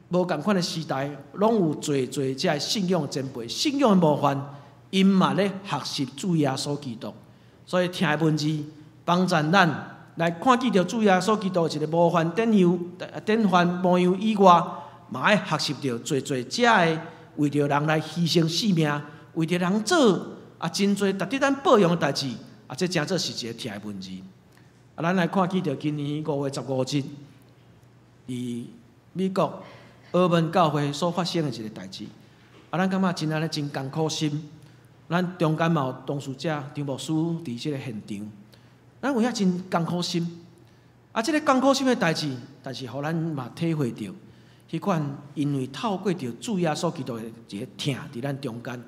[SPEAKER 4] 无共款的时代，拢有侪即个信仰的前辈、信仰的模范，因嘛咧学习主耶稣基督。所以听的文字帮助咱来看见着主耶稣基督一个模范典范模样以外，嘛爱学习着侪这个为着人来牺牲性命，为着人做真侪值得咱保养的代志，这真做是一个听的文字。咱来看见着今年5月15日，伫美国澳门教会所发生的一个代志，咱感觉真真艰苦心。咱中间嘛有董事者张牧师伫即个现场，咱有影真艰苦心。啊，即个艰苦心的代志，但是互咱嘛体会到，迄款因为透过着主耶稣基督的一个疼伫咱中间，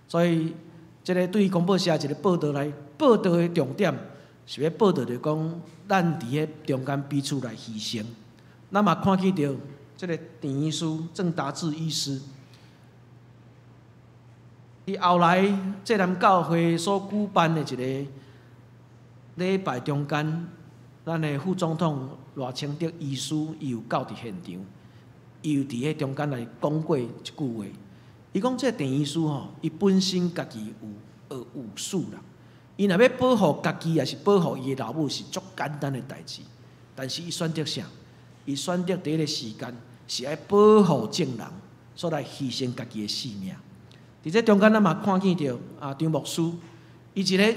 [SPEAKER 4] 所以即个对于公报社一个报道来报道的重点，是要报道着讲，咱伫迄中间彼此来牺牲。咱嘛看见着即个陈医师郑达志医师。伫后来，济南教会所举办的一个礼拜中间，咱的副总统赖清德医师伊有到伫现场，伊有伫迄中间来讲过一句话。伊讲这陈医师吼，伊本身家己有学武术啦，伊若要保护家己，也是保护伊的老母，是足简单的代志。但是伊选择啥？伊选择第一个时间是爱保护正人，所来牺牲家己的性命。伫这中间，咱嘛看见着张牧师，伊一个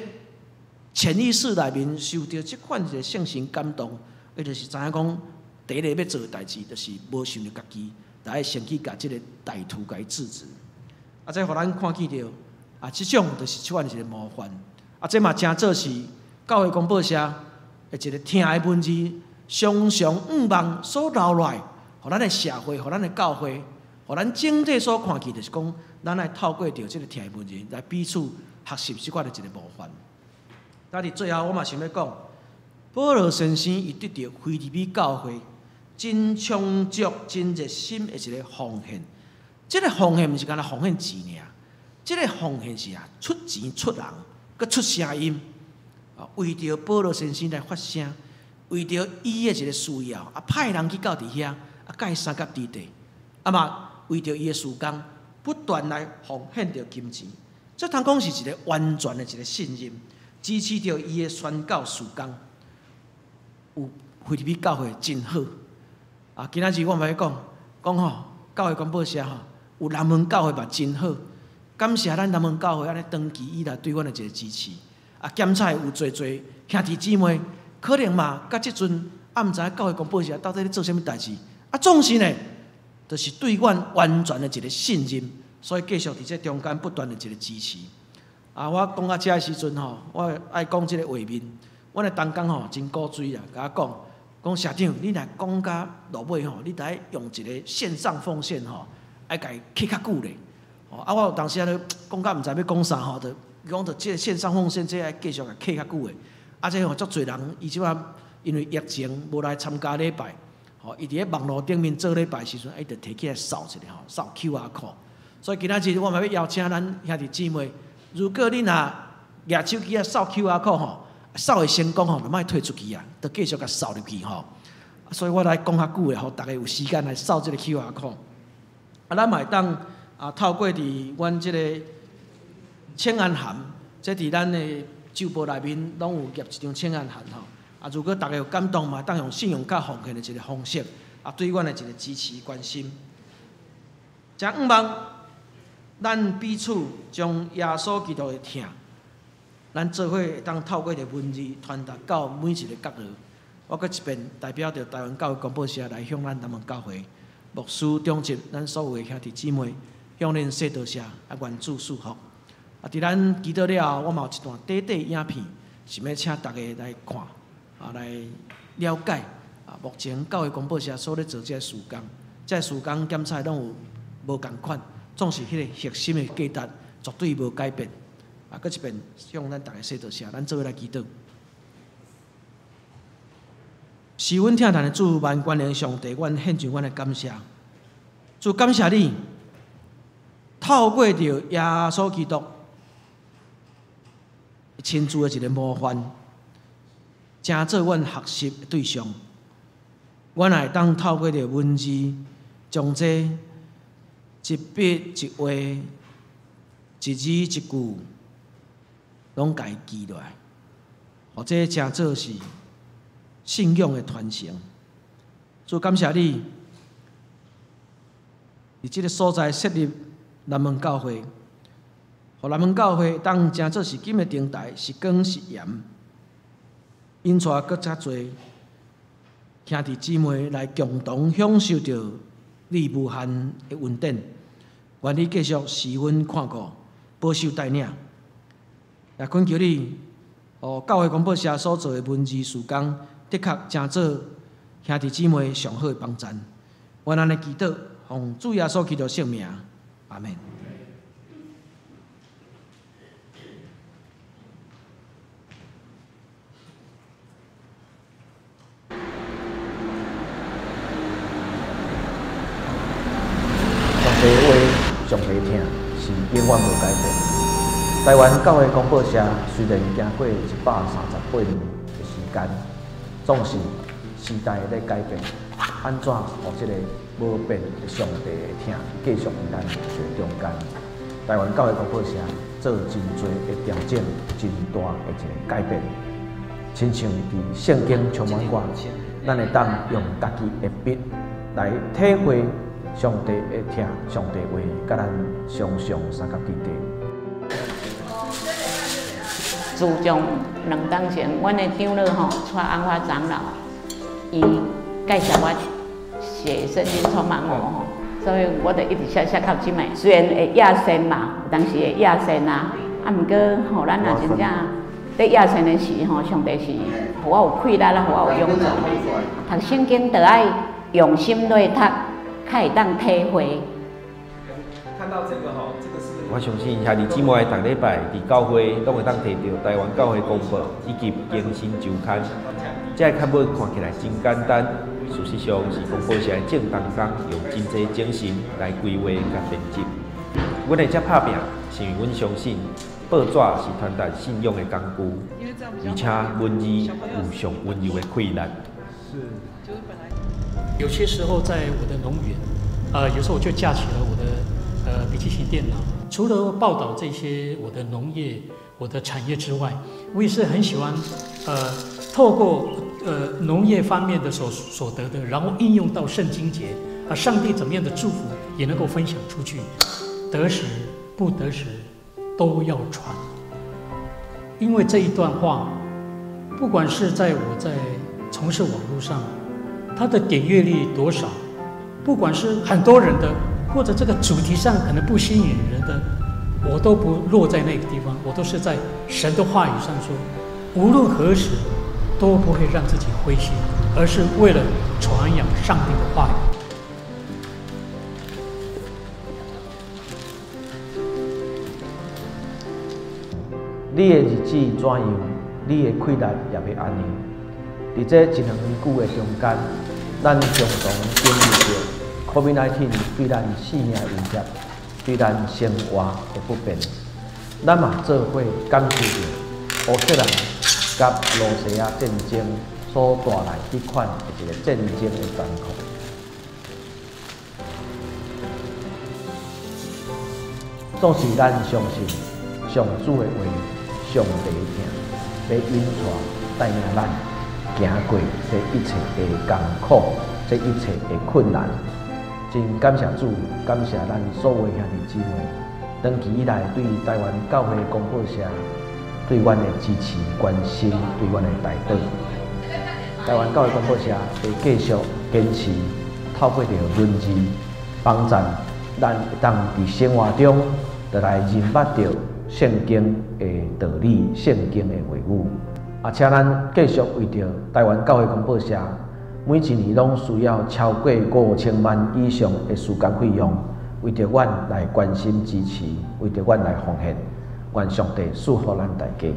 [SPEAKER 4] 潜意识内面受到即款一个圣神感动，伊就是知影讲，第一个要做的代志，就是无想着家己，来先去甲即个歹徒甲伊制止。再互咱看见着即种就是即款一个模范。这嘛真做是教会公报社的一个疼的文字，常常望所留来，互咱的社会，互咱的教会。互咱整体所看见，就是讲，咱爱透过着即个听的文字来彼此学习即款的一个模范。但伫最后，我嘛想要讲，保罗先生伊得到菲律宾教会真充足、真热心的一个奉献。即个奉献毋是干那奉献钱尔，即个奉献是出钱出人，佮出声音，为着保罗先生来发声，为着伊的一个需要，派人去到伫遐，甲伊三甲地地，嘛。为着伊的事工，不断来奉献着金钱，这通讲是一个完全的一个信任，支持着伊的宣教事工。有菲律宾教会真好，今仔日我嘛要讲教会公报社有南门教会嘛真好，感谢咱南门教会安尼长期以来对阮的一个支持。检查有侪兄弟姊妹，可能嘛甲即阵毋知教会公报社到底咧做啥物代志，总是呢。就是对阮完全的一个信任，所以继续伫这中间不断的一个支持。我讲到这的时阵我爱讲这个画面，阮的同工真古锥啦，甲我讲社长，你若讲到落尾你得用一个线上奉献爱甲伊刻较久咧。我有当时讲到毋知要讲啥就讲到这个线上奉献，这爱继续甲刻较久的。这足侪人伊即摆因为疫情无来参加礼拜。伊伫咧网络顶面做礼拜时阵，伊就摕起来扫一下扫 QR code。所以今仔日我嘛要邀请咱兄弟姊妹，如果你若举手机扫 QR code 扫会成功就莫退出去就继续甲扫入去所以我来讲较久的，互大家有时间来扫这个 QR code。咱嘛会当透过伫阮这个请安函，这伫咱的周报内面拢有夹一张请安函如果大家有感动嘛，当用信用卡奉献的一个方式对阮的一个支持关心。真希望咱彼此将耶稣基督的疼，咱做伙会当透过着文字传达到每一个角落。我搁一遍代表着台湾教会公报社来向咱南门教会牧师中级咱所有的兄弟姊妹，向恁说多谢愿主祝福。伫咱祈祷了后，我嘛有一段短短影片，想要请大家来看。来了解目前教会公报社所咧做这个事工，这个事工检查拢有无共款，总是迄个核心的价值绝对无改变。搁一遍向咱大家说多谢，咱做伙来祈祷。是阮听谈的主万关联上帝，阮献上阮的感谢。主感谢你，透过着耶稣基督亲自的一个模范。真做阮学习的对象，阮也当透过着文字，将这一笔一画、一字一句，拢家记落来，或者真做是信仰的传承。主感谢你，伫这个所在设立南门教会，互南门教会当真做是今的平台，是光是盐。因带搁较侪兄弟姊妹来共同享受着你无限的恩典，愿你继续施恩看顾、保守带领，也恳求你，教会公报社所做的文字事工，的确真做兄弟姊妹上好的帮衬。愿咱的祈祷，奉主耶稣基督圣名，阿门。
[SPEAKER 5] 上帝话，上帝听，是永远无改变。台湾教会广播社虽然经过138年的时间，总是时代在改变，安怎互这个无变的上帝的听继续伫咱最中间？台湾教会广播社做真多的调整，真大的一个改变，亲像伫圣经充满我，咱会当用家己的笔来体会。上帝会听上帝话，甲咱常常三角地带。
[SPEAKER 6] 自从2当前，阮的长老带安华长老，伊介绍我写圣经充满我所以我就一直写到即卖。虽然会亚线嘛，有当时会亚线啊，毋过咱若真正在亚线的时上帝是互我有气力啦，互我有勇气。读圣经就爱用心来读。较会当体会。
[SPEAKER 7] 看到这个我相信兄弟姊妹逐礼拜伫教会拢会当摕到台湾教会公报以及更新周刊，这个课本看起来真简单，事实上是公报社正当中用真济精神来规划甲编辑。阮会遮拍拼，是因为阮相信报纸是传达信仰的工具，而且文字有上温柔的气力。
[SPEAKER 8] 有些时候在我的农园，有时候我就架起了我的笔记型电脑，除了报道这些我的农业、我的产业之外，我也是很喜欢透过农业方面的所得的，然后应用到圣经节上帝怎么样的祝福也能够分享出去，得时不得时都要传，因为这一段话，不管是在我在从事网络上。它的点阅率多少？不管是很多人的，或者这个主题上可能不吸引人的，我都不落在那个地方，我都是在神的话语上说，无论何时都不会让自己灰心，而是为了传扬上帝的话
[SPEAKER 5] 语。你的日子怎样，你的气力也要安尼。伫这1、2年久的中间，咱共同经历着 COVID-19 对咱性命威胁，对咱生活的不便。咱嘛做伙感受着乌克兰甲罗西亚战争所带来迄款的一个战争的残酷。总是咱相信上主的话，上帝听，要引带带领咱。行过这一切的艰苦，这一切的困难，真感谢主，感谢咱所有兄弟姊妹，长期以来对台湾教会广播社对阮的支持、关心，对阮的带导。台湾教会广播社会继续坚持，透过着文字帮咱会当伫生活中，就来认捌着圣经的道理、圣经的话语。请咱继续为着台湾教会广播社，每一年拢需要超过5000万以上的事工费用，为着阮来关心支持，为着阮来奉献，愿上帝赐福咱大家。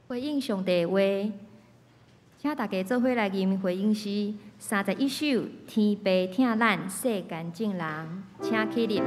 [SPEAKER 2] 回应上帝话，请大家做伙来吟回应诗31首《天父疼咱世间众人》，请起立。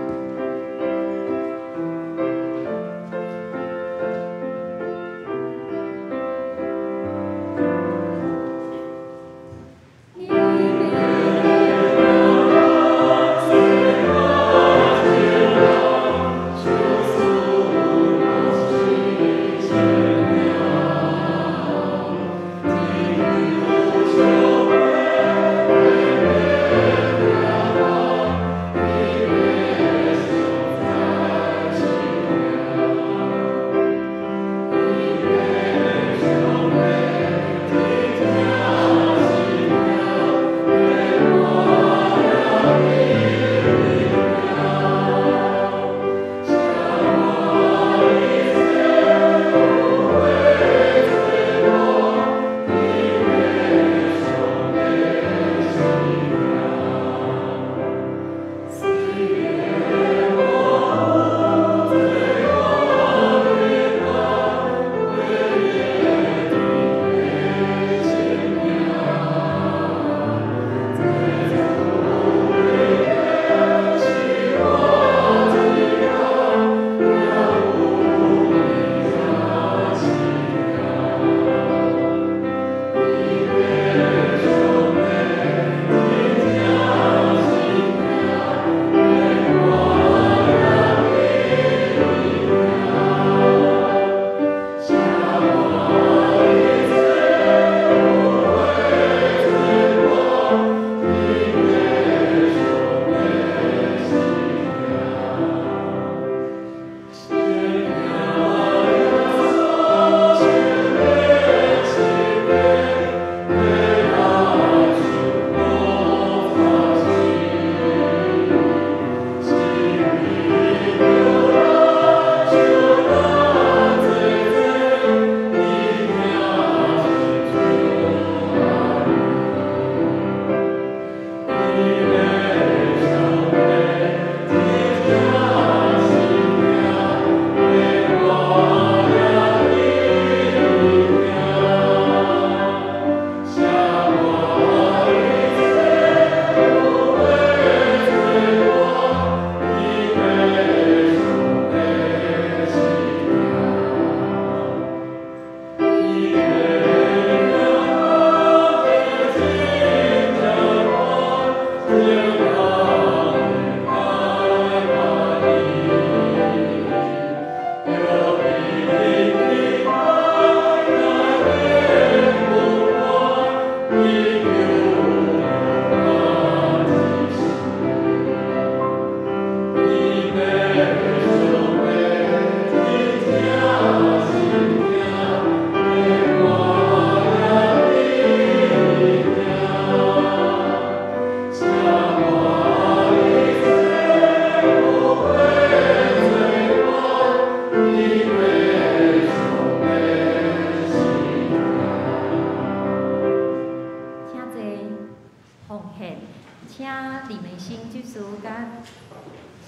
[SPEAKER 2] 束甲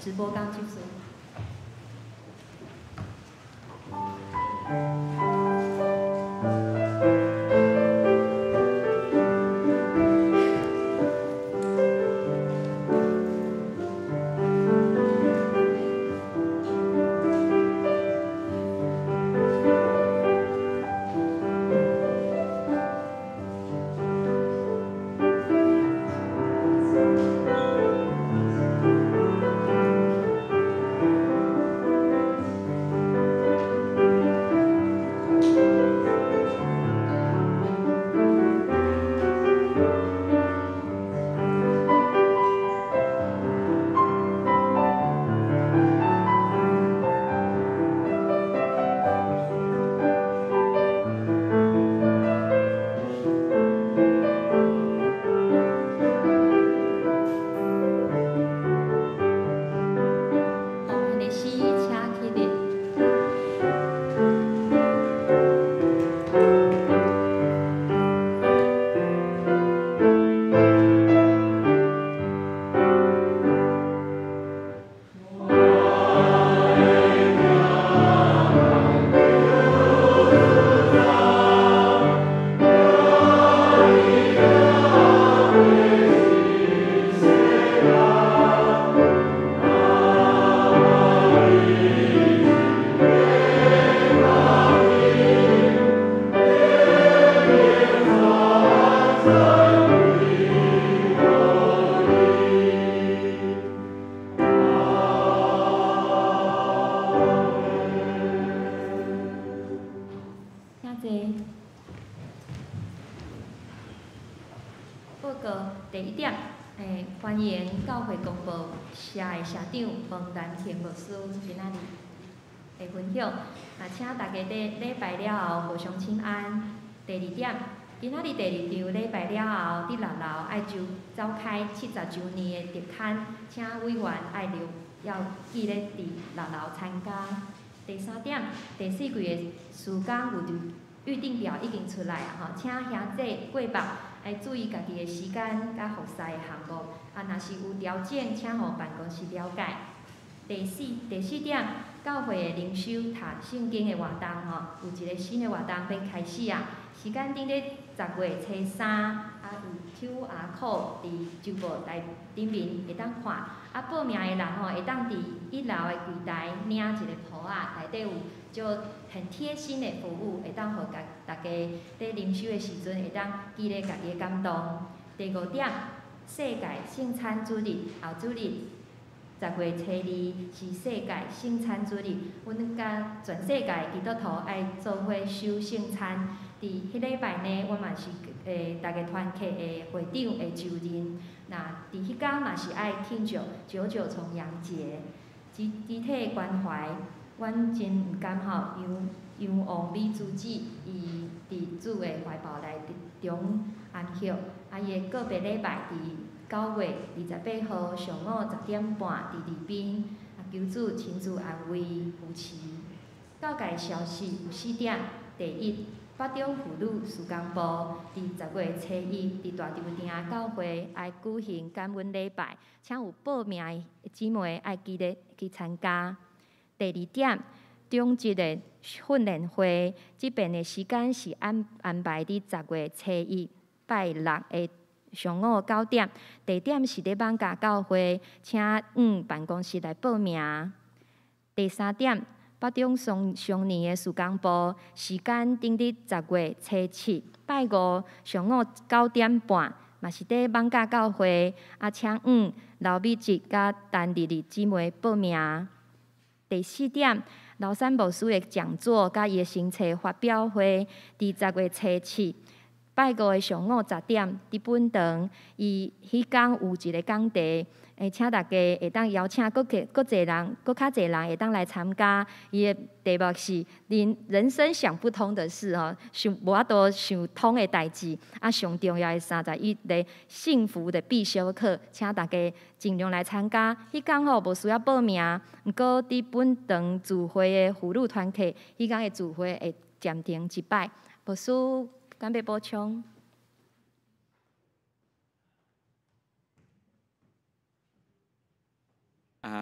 [SPEAKER 2] 直播刚结束。欢迎教会公报社的社长王兰田牧师今仔日的分享。请大家在礼拜了后互相请安。第二点，今仔日第2场礼拜了后，伫6楼爱就召开70周年的特刊，请委员爱要记咧伫6楼参加。第3点，第4季的时间预定表已经出来啊！请兄弟过目。要注意家己的时间甲服侍的项目，若是有调整，请互办公室了解。第四点，教会的灵修读圣经的活动有一个新的活动要开始啊！时间顶咧10月初3，有 QR code 伫周报台顶面会当看。报名的人会当伫1楼的柜台领一个簿仔，内底有就很贴心的服务，会当互大家在灵修的时阵会当记咧家己的感动。第5点，世界圣餐主日后主日10月初2是世界圣餐主日，阮甲全世界基督徒爱做伙守圣餐。伫迄礼拜呢，我嘛是大家团契的会长的就任。伫迄天嘛是爱庆祝99重阳节，集体关怀。阮真毋甘仰望美主旨，伊伫主的怀抱内中安息。伊的个别礼拜伫9月28号上午10点半伫里边，求主亲自安慰扶持。教界消息有4点：第一，北中妇女事工部伫10月初1伫大稻埕教会爱举行感恩礼拜，请有报名的姊妹爱记得去参加。第2点，中职的训练会，即边的时间是安排伫10月初1拜6的上午9点，地点是伫艋舺教会，请办公室来报名。第3点，北中上年的事工部，时间定伫10月初7拜5上午9点半，嘛是伫艋舺教会，请刘美智甲陈丽丽姊妹报名。第4点，刘三牧师的讲座甲伊的新册发表会，伫10月初7拜5的上午10点伫本堂，伊迄天有一个讲题，请大家会当邀请较侪人会当来参加。伊的题目是人生想不通的事无法度想通的代志。上重要的31个幸福的必修课，请大家尽量来参加。迄天无需要报名，毋过伫本堂聚会的妇女团体，迄天的聚会会暂停一摆。牧师敢要补充？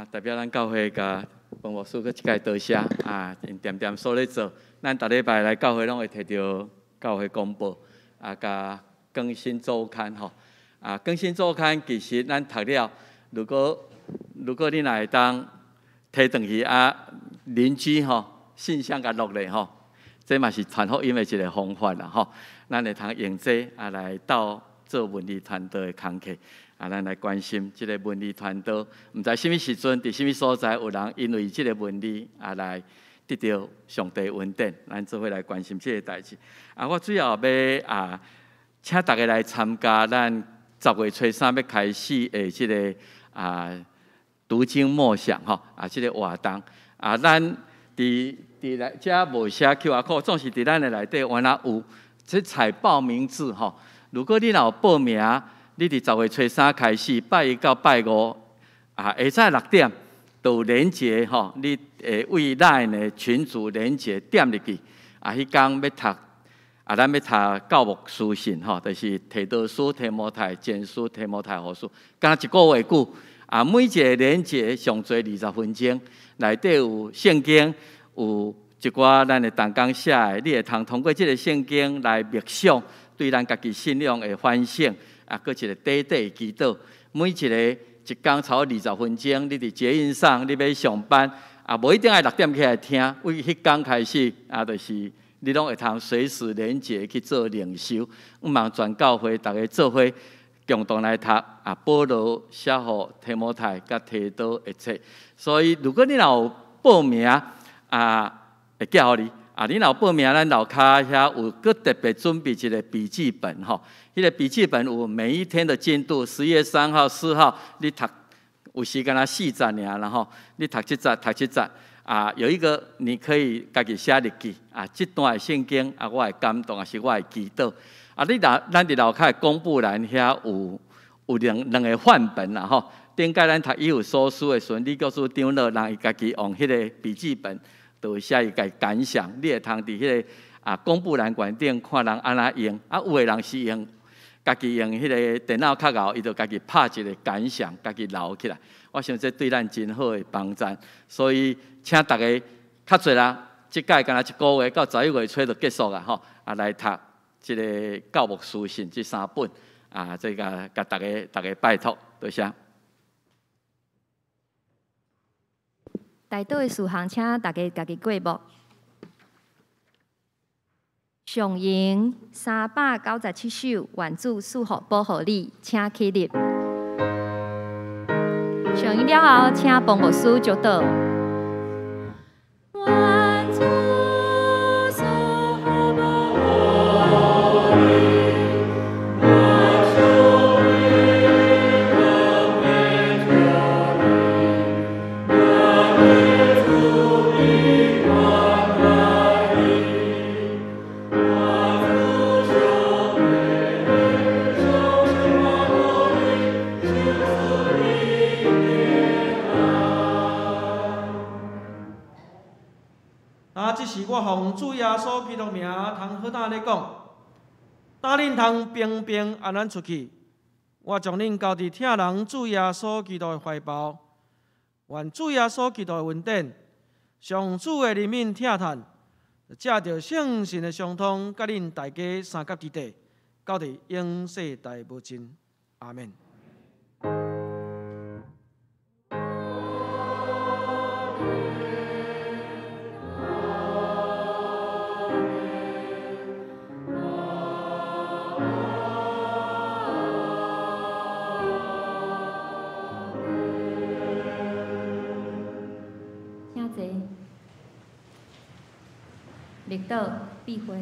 [SPEAKER 3] 代表咱教会甲彭牧师搁一届多谢因点点所咧做，咱逐礼拜来教会拢会摕到教会公报甲更新周刊吼更新周刊其实咱读了，如果你若会当摕转去邻居信箱甲录咧这嘛是传福音的一个方法啦咱会通用这来到做文理团队的工课咱来关心这个文理团队，毋知什么时阵伫什么所在有人因为这个文理来得到上帝恩典，咱做伙来关心这个代志我最后要请大家来参加咱10月初3要开始的这个读经默想这个活动咱伫遮无写 QR code， 总是伫咱的内底原来有这采报名字如果你若有报名，你伫10月初3开始，拜1到拜5下早6点就有连结你为咱的群组连结点入去迄天要读咱要读教牧书信就是提多书、提摩太前书、提摩太后书，敢一个月久每一个连结上最20分钟，内底有圣经，有一寡咱的同工写的，你会通过这个圣经来默想，对咱家己信仰的反省搁一个短短祈祷，每一个一天超过20分钟，你伫捷运上，你要上班无一定要6点起来听，为迄天开始就是你拢会通随时连结去做灵修，望全教会大家做伙共同来读保罗写互提摩太甲提多的册。所以如果你若有报名会寄互你你若有报名，咱楼骹遐有搁特别准备一个笔记本迄个笔记本有每一天的进度，10月3号、4号你读有时间4节尔，然后你读这节，读这节有一个你可以家己写日记这段的圣经我的感动，还是我的祈祷咱伫楼骹的公布栏遐有两个范本顶届咱读以有所书的时阵，你告诉长老，让伊家己用迄个笔记本，就写伊家感想。你会通伫迄个公布栏馆顶看人安怎用有的人是用家己用迄个电脑较后，伊就家己拍一个感想，家己留起来。我想这对咱真好的帮助，所以请大家较侪人，即届敢若1个月到11月初就结束啊来读即个教牧书信这3本这个甲大家拜托，多谢。
[SPEAKER 2] 台岛的事项，请大家家己过目。上营397首愿主赐福保护你，请起立。上营了后，请彭牧师祝祷。
[SPEAKER 4] 这是我奉主耶稣基督名，通好胆咧讲，当恁通平平安安出去，我将恁交伫疼人主耶稣基督的怀抱。愿主耶稣基督的恩典，上主的怜悯疼叹，借着圣神的相通，甲恁大家三甲之地，到伫永世代无尽。阿门。
[SPEAKER 2] 立道闭会。